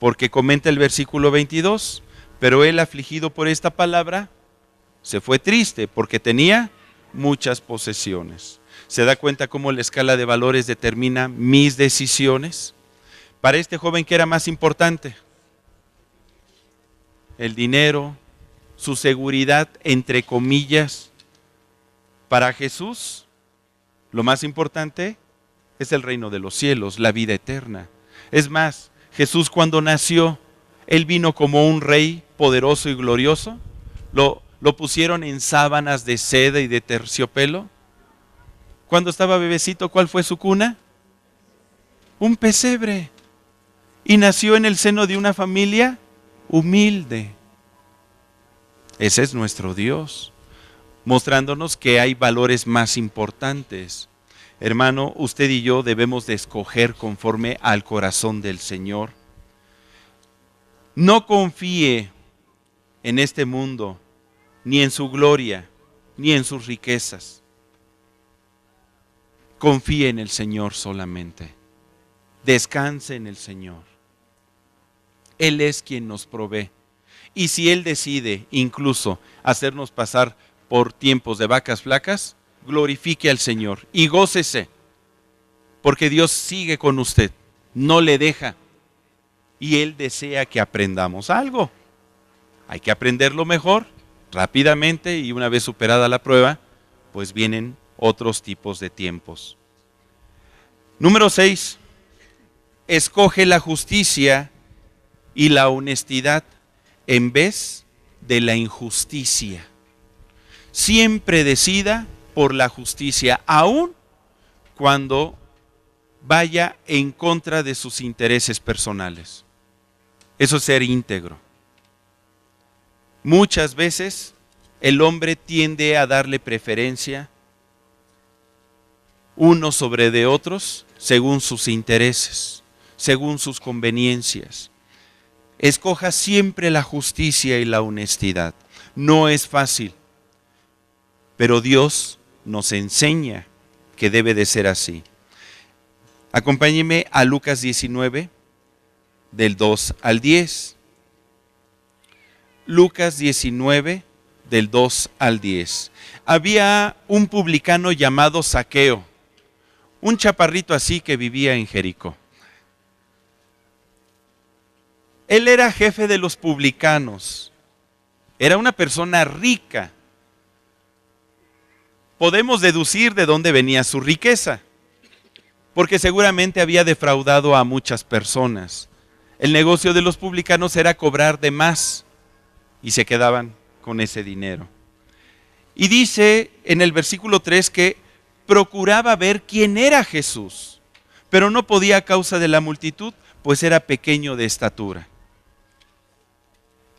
Porque comenta el versículo 22, pero él afligido por esta palabra, se fue triste porque tenía muchas posesiones. ¿Se da cuenta cómo la escala de valores determina mis decisiones? Para este joven, ¿qué era más importante? El dinero, su seguridad, entre comillas. Para Jesús, lo más importante es el reino de los cielos, la vida eterna. Es más, Jesús cuando nació, Él vino como un rey poderoso y glorioso. Lo pusieron en sábanas de seda y de terciopelo. Cuando estaba bebecito, ¿cuál fue su cuna? Un pesebre. Y nació en el seno de una familia humilde. Ese es nuestro Dios, mostrándonos que hay valores más importantes. Hermano, usted y yo debemos de escoger conforme al corazón del Señor. No confíe en este mundo, ni en su gloria, ni en sus riquezas. Confíe en el Señor solamente. Descanse en el Señor. Él es quien nos provee. Y si Él decide incluso hacernos pasar por tiempos de vacas flacas, glorifique al Señor y gócese, porque Dios sigue con usted, no le deja, y Él desea que aprendamos algo. Hay que aprenderlo mejor, rápidamente, y una vez superada la prueba, pues vienen otros tipos de tiempos. Número 6. Escoge la justicia y la honestidad en vez de la injusticia. Siempre decida por la justicia, aun cuando vaya en contra de sus intereses personales. Eso es ser íntegro. Muchas veces el hombre tiende a darle preferencia unos sobre de otros según sus intereses, según sus conveniencias. Escoja siempre la justicia y la honestidad. No es fácil, pero Dios nos enseña que debe de ser así. Acompáñeme a Lucas 19, del 2 al 10. Lucas 19, del 2 al 10. Había un publicano llamado Zaqueo, un chaparrito así que vivía en Jericó. Él era jefe de los publicanos, era una persona rica. Podemos deducir de dónde venía su riqueza, porque seguramente había defraudado a muchas personas. El negocio de los publicanos era cobrar de más y se quedaban con ese dinero. Y dice en el versículo 3 que procuraba ver quién era Jesús, pero no podía a causa de la multitud, pues era pequeño de estatura.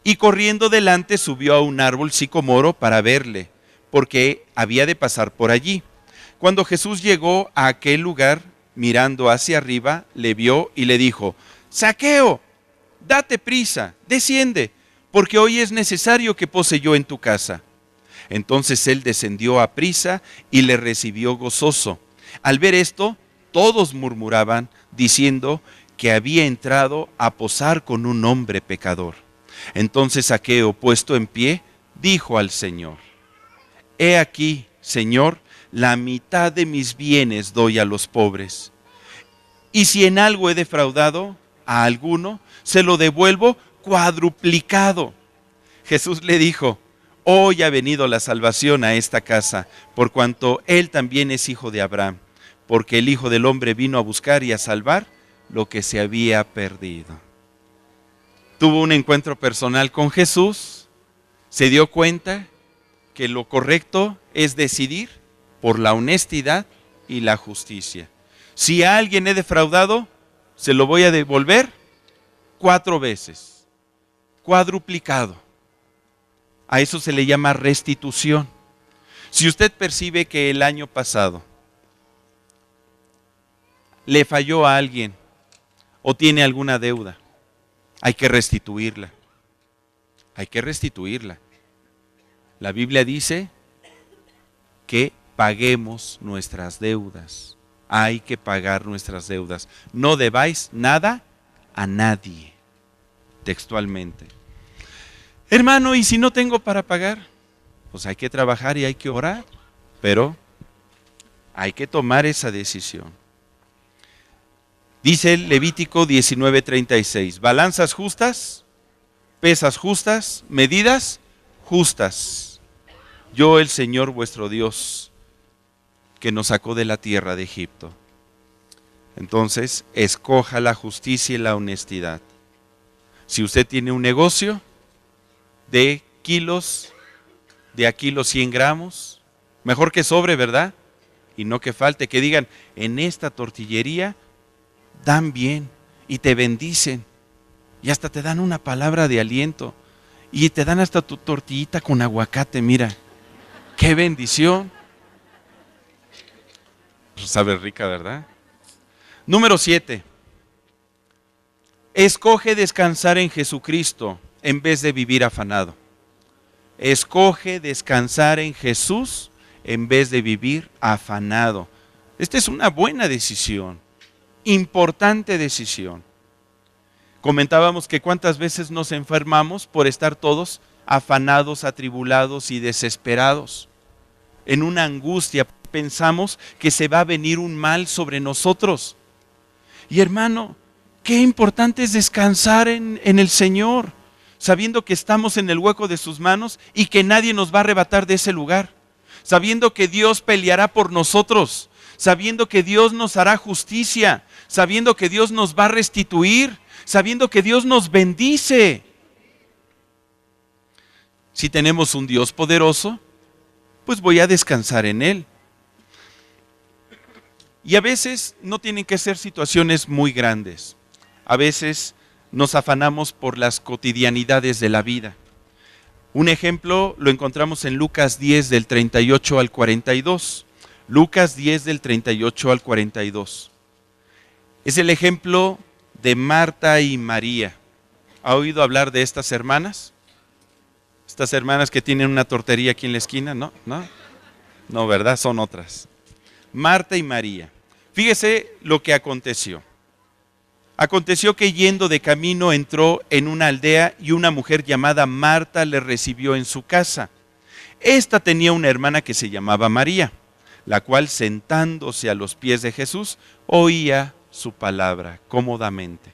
Y corriendo delante subió a un árbol sicomoro para verle, porque había de pasar por allí. Cuando Jesús llegó a aquel lugar, mirando hacia arriba, le vio y le dijo: Zaqueo, date prisa, desciende, porque hoy es necesario que pose yo en tu casa. Entonces él descendió a prisa y le recibió gozoso. Al ver esto, todos murmuraban, diciendo que había entrado a posar con un hombre pecador. Entonces Zaqueo, puesto en pie, dijo al Señor: He aquí, Señor, la mitad de mis bienes doy a los pobres. Y si en algo he defraudado a alguno, se lo devuelvo cuadruplicado. Jesús le dijo: Hoy ha venido la salvación a esta casa, por cuanto él también es hijo de Abraham, porque el Hijo del Hombre vino a buscar y a salvar lo que se había perdido. Tuvo un encuentro personal con Jesús, se dio cuenta que lo correcto es decidir por la honestidad y la justicia. Si a alguien he defraudado, se lo voy a devolver 4 veces, cuadruplicado. A eso se le llama restitución. Si usted percibe que el año pasado le falló a alguien o tiene alguna deuda, hay que restituirla. Hay que restituirla. La Biblia dice que paguemos nuestras deudas. Hay que pagar nuestras deudas. No debáis nada a nadie, textualmente. Hermano, ¿y si no tengo para pagar? Pues hay que trabajar y hay que orar, pero hay que tomar esa decisión. Dice el Levítico 19:36, balanzas justas, pesas justas, medidas justas. Yo, el Señor vuestro Dios, que nos sacó de la tierra de Egipto. Entonces, escoja la justicia y la honestidad. Si usted tiene un negocio de kilos, de a kilo 100 gramos, mejor que sobre, ¿verdad? Y no que falte, que digan, en esta tortillería dan bien y te bendicen y hasta te dan una palabra de aliento y te dan hasta tu tortillita con aguacate, mira, qué bendición. Pues sabe rica, ¿verdad? Número 7. Escoge descansar en Jesucristo en vez de vivir afanado. Escoge descansar en Jesús en vez de vivir afanado. Esta es una buena decisión, importante decisión. Comentábamos que cuántas veces nos enfermamos por estar todos afanados, atribulados y desesperados. En una angustia pensamos que se va a venir un mal sobre nosotros. Y hermano, qué importante es descansar en el Señor, sabiendo que estamos en el hueco de sus manos y que nadie nos va a arrebatar de ese lugar. sabiendo que Dios peleará por nosotros, sabiendo que Dios nos hará justicia, sabiendo que Dios nos va a restituir, sabiendo que Dios nos bendice. Si tenemos un Dios poderoso, pues voy a descansar en Él. Y a veces no tienen que ser situaciones muy grandes. A veces nos afanamos por las cotidianidades de la vida. Un ejemplo lo encontramos en Lucas 10 del 38 al 42. Lucas 10 del 38 al 42. Es el ejemplo de Marta y María. ¿Ha oído hablar de estas hermanas? Estas hermanas que tienen una tortería aquí en la esquina, ¿no? No, ¿verdad? Son otras. Marta y María. Fíjese lo que aconteció. Aconteció que yendo de camino entró en una aldea y una mujer llamada Marta le recibió en su casa. Esta tenía una hermana que se llamaba María, la cual sentándose a los pies de Jesús oía su palabra cómodamente.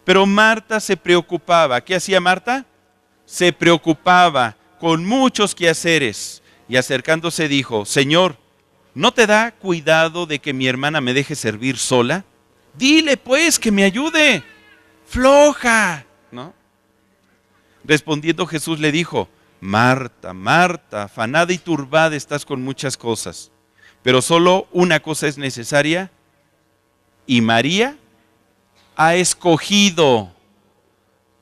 Pero Marta se preocupaba. ¿Qué hacía Marta? Se preocupaba con muchos quehaceres y acercándose dijo: Señor, ¿no te da cuidado de que mi hermana me deje servir sola? Dile pues que me ayude. Floja, ¿no? Respondiendo Jesús le dijo: Marta, Marta, afanada y turbada estás con muchas cosas, pero solo una cosa es necesaria, y María ha escogido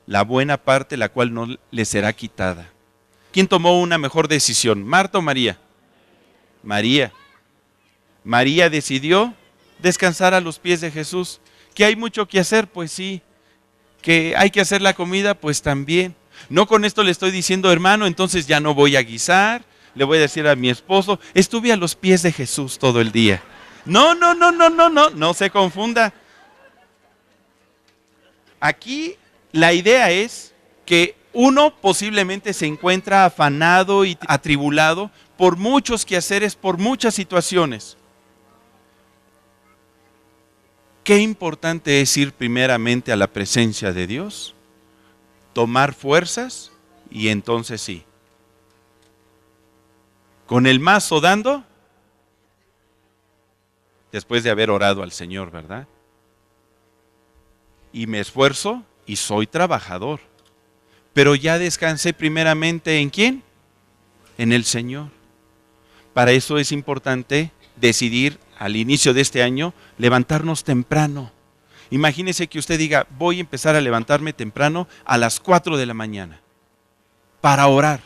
la buena parte, la cual no le será quitada. ¿Quién tomó una mejor decisión, Marta o María? María. María decidió descansar a los pies de Jesús. ¿Que hay mucho que hacer? Pues sí. ¿Que hay que hacer la comida? Pues también. No con esto le estoy diciendo, hermano, entonces ya no voy a guisar, le voy a decir a mi esposo, estuve a los pies de Jesús todo el día. No se confunda. Aquí la idea es que uno posiblemente se encuentra afanado y atribulado por muchos quehaceres, por muchas situaciones. Qué importante es ir primeramente a la presencia de Dios, tomar fuerzas y entonces sí. Con el mazo dando, después de haber orado al Señor, ¿verdad? Y me esfuerzo y soy trabajador. Pero ya descansé primeramente ¿en quién? En el Señor. Para eso es importante decidir al inicio de este año levantarnos temprano. Imagínese que usted diga, voy a empezar a levantarme temprano a las 4 de la mañana para orar.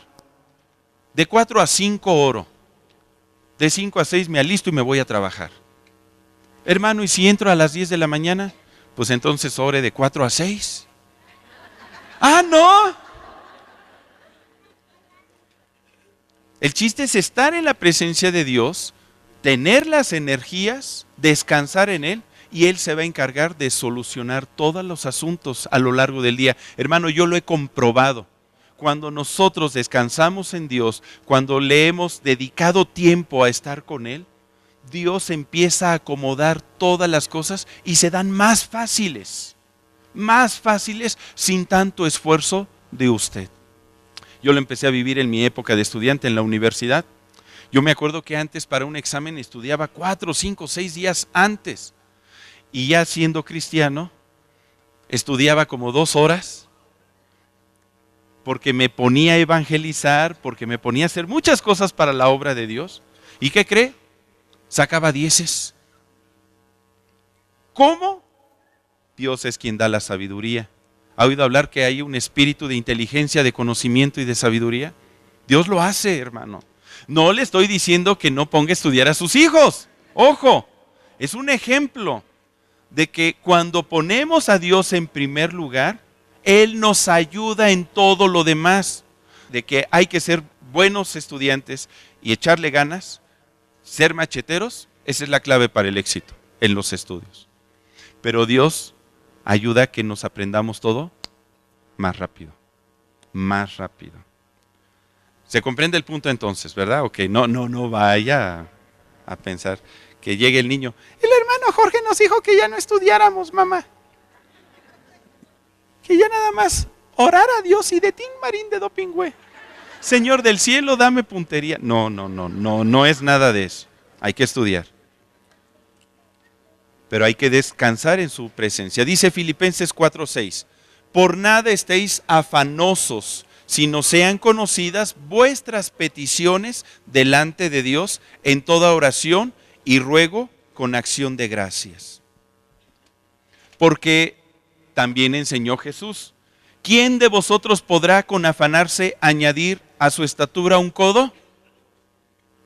De 4 a 5 oro. De 5 a 6 me alisto y me voy a trabajar. Hermano, ¿y si entro a las 10 de la mañana? Pues entonces ore de 4 a 6. ¡Ah, no! El chiste es estar en la presencia de Dios, tener las energías, descansar en Él, y Él se va a encargar de solucionar todos los asuntos a lo largo del día. Hermano, yo lo he comprobado. Cuando nosotros descansamos en Dios, cuando le hemos dedicado tiempo a estar con Él, Dios empieza a acomodar todas las cosas y se dan más fáciles sin tanto esfuerzo de usted. Yo lo empecé a vivir en mi época de estudiante en la universidad. Yo me acuerdo que antes para un examen estudiaba 4, 5, 6 días antes. Y ya siendo cristiano, estudiaba como 2 horas, porque me ponía a evangelizar, porque me ponía a hacer muchas cosas para la obra de Dios. ¿Y qué cree? Sacaba 10. ¿Cómo? Dios es quien da la sabiduría. ¿Ha oído hablar que hay un espíritu de inteligencia, de conocimiento y de sabiduría? Dios lo hace, hermano. No le estoy diciendo que no ponga a estudiar a sus hijos. Ojo, es un ejemplo de que cuando ponemos a Dios en primer lugar, Él nos ayuda en todo lo demás. De que hay que ser buenos estudiantes y echarle ganas, ser macheteros, esa es la clave para el éxito en los estudios. Pero Dios ayuda a que nos aprendamos todo más rápido, más rápido. ¿Se comprende el punto entonces, verdad? Ok, no vaya a pensar que llegue el niño. El hermano Jorge nos dijo que ya no estudiáramos, mamá. Que ya nada más orar a Dios y de Tin Marín de Dopingüe. Señor del cielo, dame puntería. No, no, no, no, no es nada de eso. Hay que estudiar. Pero hay que descansar en su presencia. Dice Filipenses 4:6, por nada estéis afanosos, sino sean conocidas vuestras peticiones delante de Dios en toda oración y ruego con acción de gracias. Porque también enseñó Jesús, ¿quién de vosotros podrá con afanarse añadir a su estatura un codo?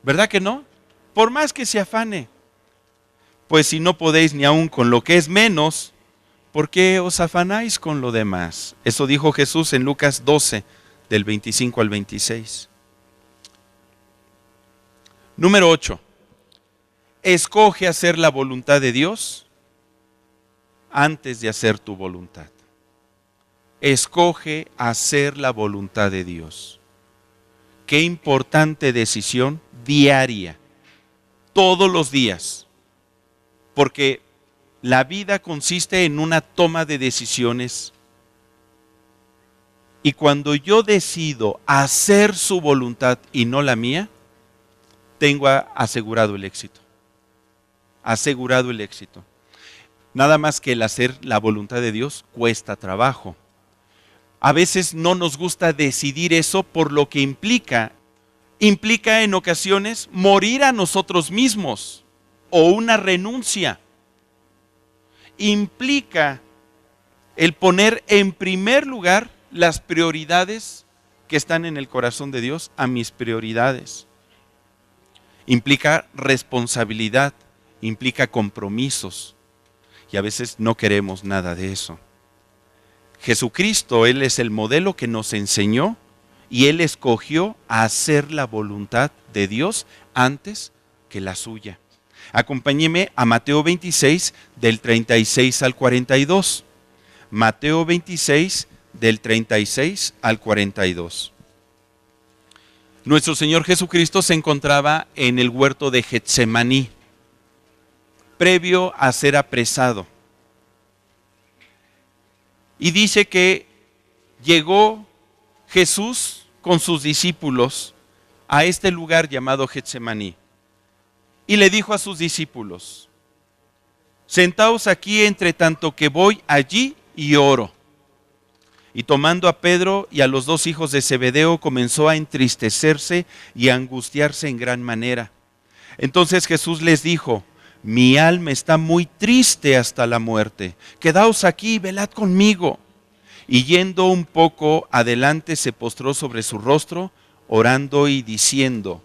¿Verdad que no? Por más que se afane. Pues si no podéis ni aun con lo que es menos, ¿por qué os afanáis con lo demás? Eso dijo Jesús en Lucas 12, del 25 al 26. Número 8. Escoge hacer la voluntad de Dios antes de hacer tu voluntad. Escoge hacer la voluntad de Dios. Qué importante decisión diaria, todos los días, porque la vida consiste en una toma de decisiones. Y cuando yo decido hacer su voluntad y no la mía, tengo asegurado el éxito. Asegurado el éxito. Nada más que el hacer la voluntad de Dios cuesta trabajo. A veces no nos gusta decidir eso por lo que implica. Implica en ocasiones morir a nosotros mismos o una renuncia. Implica el poner en primer lugar las prioridades que están en el corazón de Dios a mis prioridades. Implica responsabilidad, implica compromisos. Y a veces no queremos nada de eso. Jesucristo, Él es el modelo que nos enseñó y Él escogió hacer la voluntad de Dios antes que la suya. Acompáñeme a Mateo 26, del 36 al 42. Mateo 26, del 36 al 42. Nuestro Señor Jesucristo se encontraba en el huerto de Getsemaní, previo a ser apresado. Y dice que llegó Jesús con sus discípulos a este lugar llamado Getsemaní. Y le dijo a sus discípulos, sentaos aquí entre tanto que voy allí y oro. Y tomando a Pedro y a los dos hijos de Zebedeo, comenzó a entristecerse y a angustiarse en gran manera. Entonces Jesús les dijo, mi alma está muy triste hasta la muerte. Quedaos aquí y velad conmigo. Y yendo un poco adelante se postró sobre su rostro, orando y diciendo,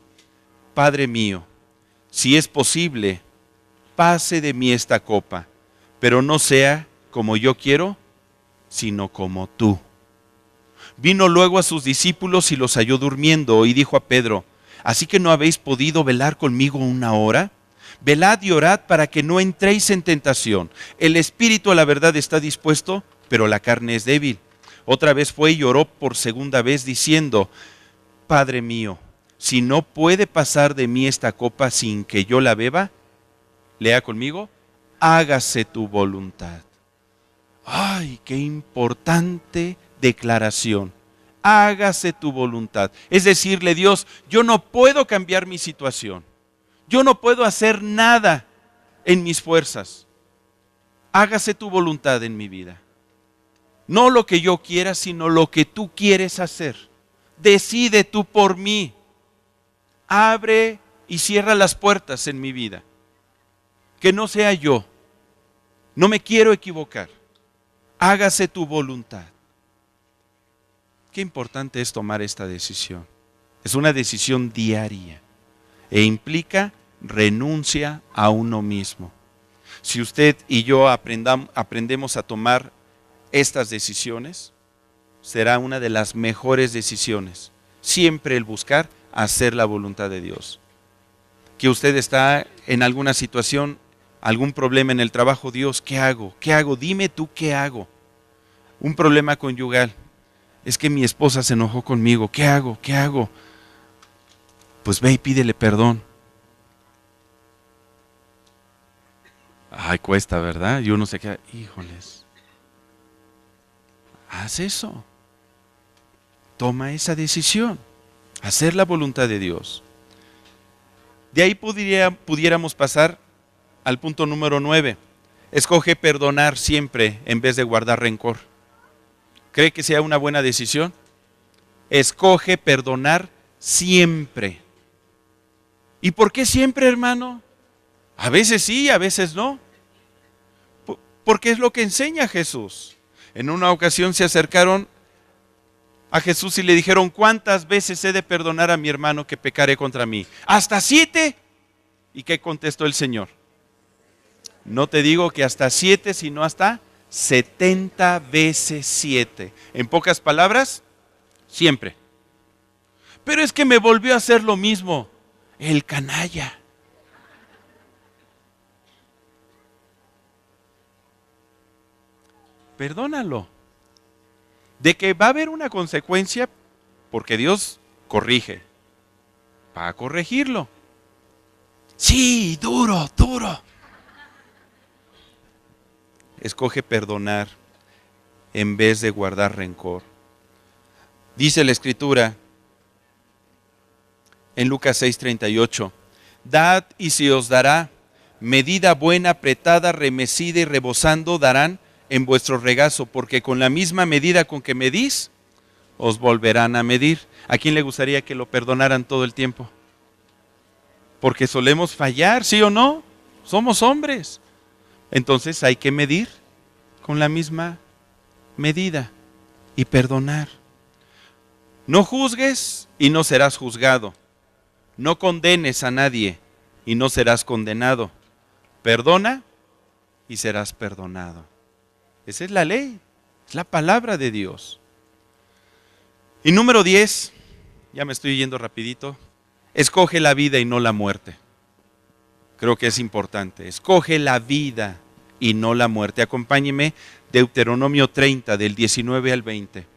Padre mío, si es posible, pase de mí esta copa, pero no sea como yo quiero, sino como tú. Vino luego a sus discípulos y los halló durmiendo, y dijo a Pedro, ¿así que no habéis podido velar conmigo una hora? Velad y orad para que no entréis en tentación. El espíritu a la verdad está dispuesto, pero la carne es débil. Otra vez fue y oró por segunda vez diciendo, Padre mío, si no puede pasar de mí esta copa sin que yo la beba, lea conmigo, hágase tu voluntad. ¡Ay, qué importante declaración! Hágase tu voluntad. Es decirle, Dios, yo no puedo cambiar mi situación. Yo no puedo hacer nada en mis fuerzas. Hágase tu voluntad en mi vida. No lo que yo quiera, sino lo que tú quieres hacer. Decide tú por mí. Abre y cierra las puertas en mi vida. Que no sea yo. No me quiero equivocar. Hágase tu voluntad. Qué importante es tomar esta decisión. Es una decisión diaria e implica renuncia a uno mismo. Si usted y yo aprendemos a tomar estas decisiones, será una de las mejores decisiones. Siempre el buscar hacer la voluntad de Dios. Que usted está en alguna situación, algún problema en el trabajo, Dios, ¿qué hago? ¿Qué hago? Dime tú qué hago. Un problema conyugal. Es que mi esposa se enojó conmigo. ¿Qué hago? ¿Qué hago? Pues ve y pídele perdón. Ay, cuesta, ¿verdad? Y uno se queda, híjoles. Haz eso. Toma esa decisión. Hacer la voluntad de Dios. De ahí pudiéramos pasar al punto número 9. Escoge perdonar siempre en vez de guardar rencor. ¿Cree que sea una buena decisión? Escoge perdonar siempre. ¿Y por qué siempre, hermano? A veces sí, a veces no. Porque es lo que enseña Jesús. En una ocasión se acercaron a Jesús y le dijeron: ¿cuántas veces he de perdonar a mi hermano que pecare contra mí? ¿Hasta 7? ¿Y qué contestó el Señor? No te digo que hasta 7, sino hasta 70 veces 7. En pocas palabras, siempre. Pero es que me volvió a hacer lo mismo. El canalla. Perdónalo. De que va a haber una consecuencia, porque Dios corrige. Va a corregirlo. Sí, duro, duro. Escoge perdonar en vez de guardar rencor. Dice la Escritura en Lucas 6:38: dad y se os dará, medida buena, apretada, remecida y rebosando darán en vuestro regazo, porque con la misma medida con que medís, os volverán a medir. ¿A quién le gustaría que lo perdonaran todo el tiempo? Porque solemos fallar, ¿sí o no? Somos hombres. Entonces hay que medir con la misma medida y perdonar. No juzgues y no serás juzgado. No condenes a nadie y no serás condenado. Perdona y serás perdonado. Esa es la ley, es la palabra de Dios. Y número 10, ya me estoy yendo rapidito. Escoge la vida y no la muerte. Creo que es importante. Escoge la vida y no la muerte. Acompáñeme, Deuteronomio 30, del 19 al 20.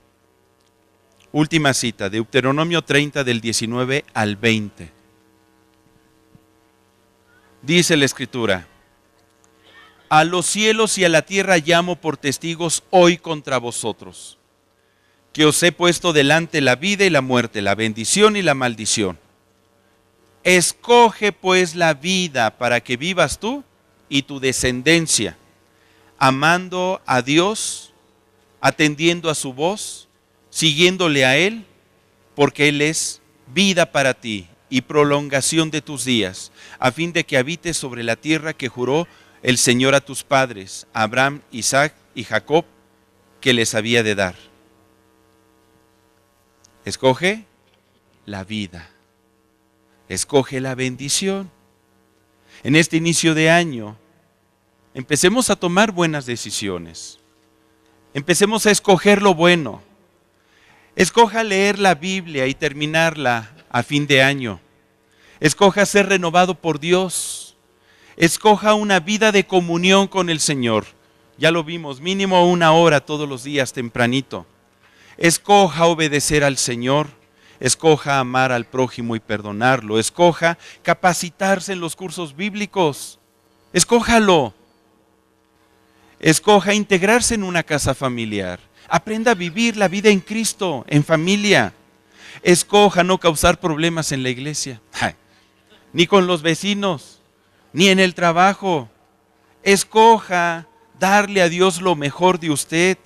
Última cita, Deuteronomio 30, del 19 al 20. Dice la Escritura: a los cielos y a la tierra llamo por testigos hoy contra vosotros, que os he puesto delante la vida y la muerte, la bendición y la maldición. Escoge pues la vida para que vivas tú y tu descendencia, amando a Dios, atendiendo a su voz, siguiéndole a Él, porque Él es vida para ti y prolongación de tus días, a fin de que habites sobre la tierra que juró el Señor a tus padres, Abraham, Isaac y Jacob, que les había de dar. Escoge la vida. Escoge la bendición. En este inicio de año, empecemos a tomar buenas decisiones. Empecemos a escoger lo bueno. Escoja leer la Biblia y terminarla a fin de año. Escoja ser renovado por Dios. Escoja una vida de comunión con el Señor. Ya lo vimos, mínimo 1 hora todos los días tempranito. Escoja obedecer al Señor. Escoja amar al prójimo y perdonarlo. Escoja capacitarse en los cursos bíblicos. Escójalo. Escoja integrarse en una casa familiar. Aprenda a vivir la vida en Cristo, en familia. Escoja no causar problemas en la iglesia, ni con los vecinos, ni en el trabajo. Escoja darle a Dios lo mejor de usted.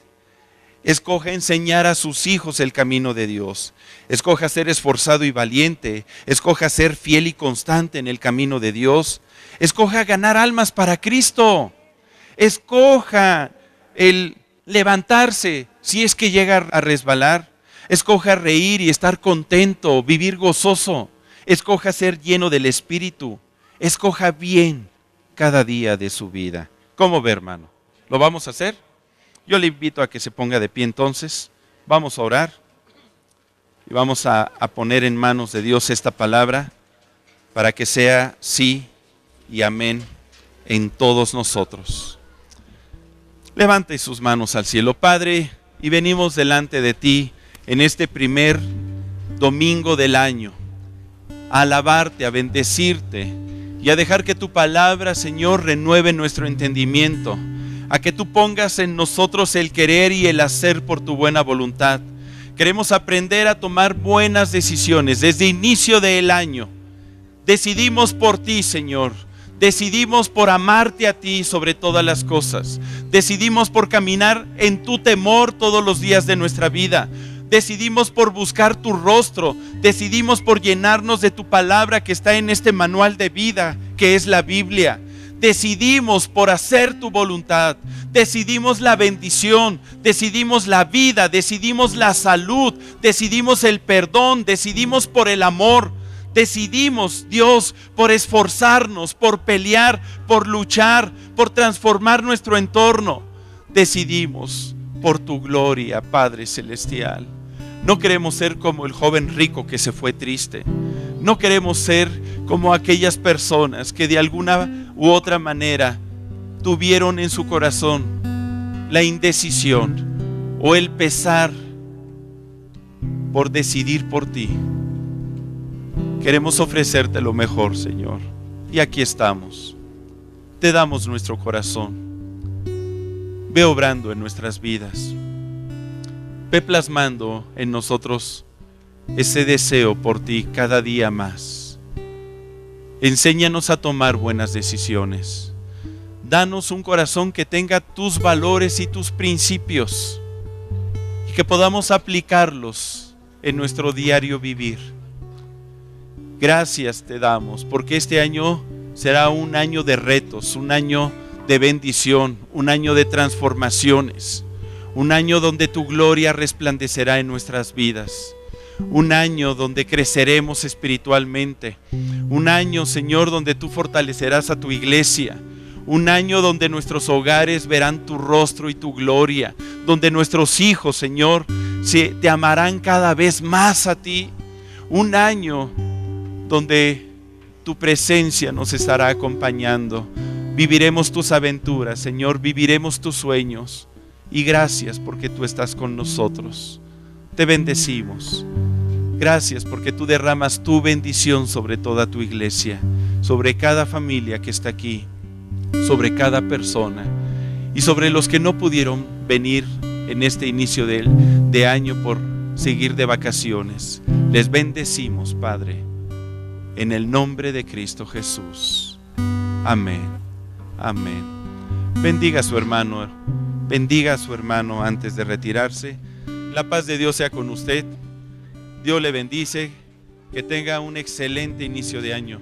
Escoja enseñar a sus hijos el camino de Dios. Escoja ser esforzado y valiente. Escoja ser fiel y constante en el camino de Dios. Escoja ganar almas para Cristo. Escoja el levantarse si es que llega a resbalar. Escoja reír y estar contento, vivir gozoso. Escoja ser lleno del Espíritu. Escoja bien cada día de su vida. ¿Cómo ve, hermano? ¿Lo vamos a hacer? Yo le invito a que se ponga de pie entonces. Vamos a orar y vamos a poner en manos de Dios esta palabra para que sea sí y amén en todos nosotros. Levante sus manos al cielo, Padre, y venimos delante de ti en este primer domingo del año a alabarte, a bendecirte y a dejar que tu palabra, Señor, renueve nuestro entendimiento, a que tú pongas en nosotros el querer y el hacer por tu buena voluntad, Queremos aprender a tomar buenas decisiones desde inicio del año. Decidimos por ti, Señor. Decidimos por amarte a ti sobre todas las cosas. Decidimos por caminar en tu temor todos los días de nuestra vida. Decidimos por buscar tu rostro. Decidimos por llenarnos de tu palabra que está en este manual de vida que es la Biblia. Decidimos por hacer tu voluntad. Decidimos la bendición, decidimos la vida, decidimos la salud, decidimos el perdón, decidimos por el amor. Decidimos, Dios, por esforzarnos, por pelear, por luchar, por transformar nuestro entorno. Decidimos por tu gloria, Padre Celestial. No queremos ser como el joven rico que se fue triste. No queremos ser como aquellas personas que de alguna u otra manera tuvieron en su corazón la indecisión o el pesar por decidir por ti. Queremos ofrecerte lo mejor, Señor, y aquí estamos. Te damos nuestro corazón. Ve obrando en nuestras vidas. Ve plasmando en nosotros ese deseo por ti cada día más. Enséñanos a tomar buenas decisiones. Danos un corazón que tenga tus valores y tus principios y que podamos aplicarlos en nuestro diario vivir. Gracias te damos porque este año será un año de retos, un año de bendición, un año de transformaciones, un año donde tu gloria resplandecerá en nuestras vidas. Un año donde creceremos espiritualmente. Un año, Señor, donde tú fortalecerás a tu iglesia. Un año donde nuestros hogares verán tu rostro y tu gloria. Donde nuestros hijos, Señor, te amarán cada vez más a ti. Un año donde tu presencia nos estará acompañando. Viviremos tus aventuras, Señor, viviremos tus sueños. Y gracias porque tú estás con nosotros. Te bendecimos. Gracias porque tú derramas tu bendición sobre toda tu iglesia, sobre cada familia que está aquí, sobre cada persona y sobre los que no pudieron venir en este inicio de año por seguir de vacaciones. Les bendecimos, Padre, en el nombre de Cristo Jesús. Amén. Amén. Bendiga a su hermano. Bendiga a su hermano antes de retirarse. La paz de Dios sea con usted. Dios le bendice, que tenga un excelente inicio de año.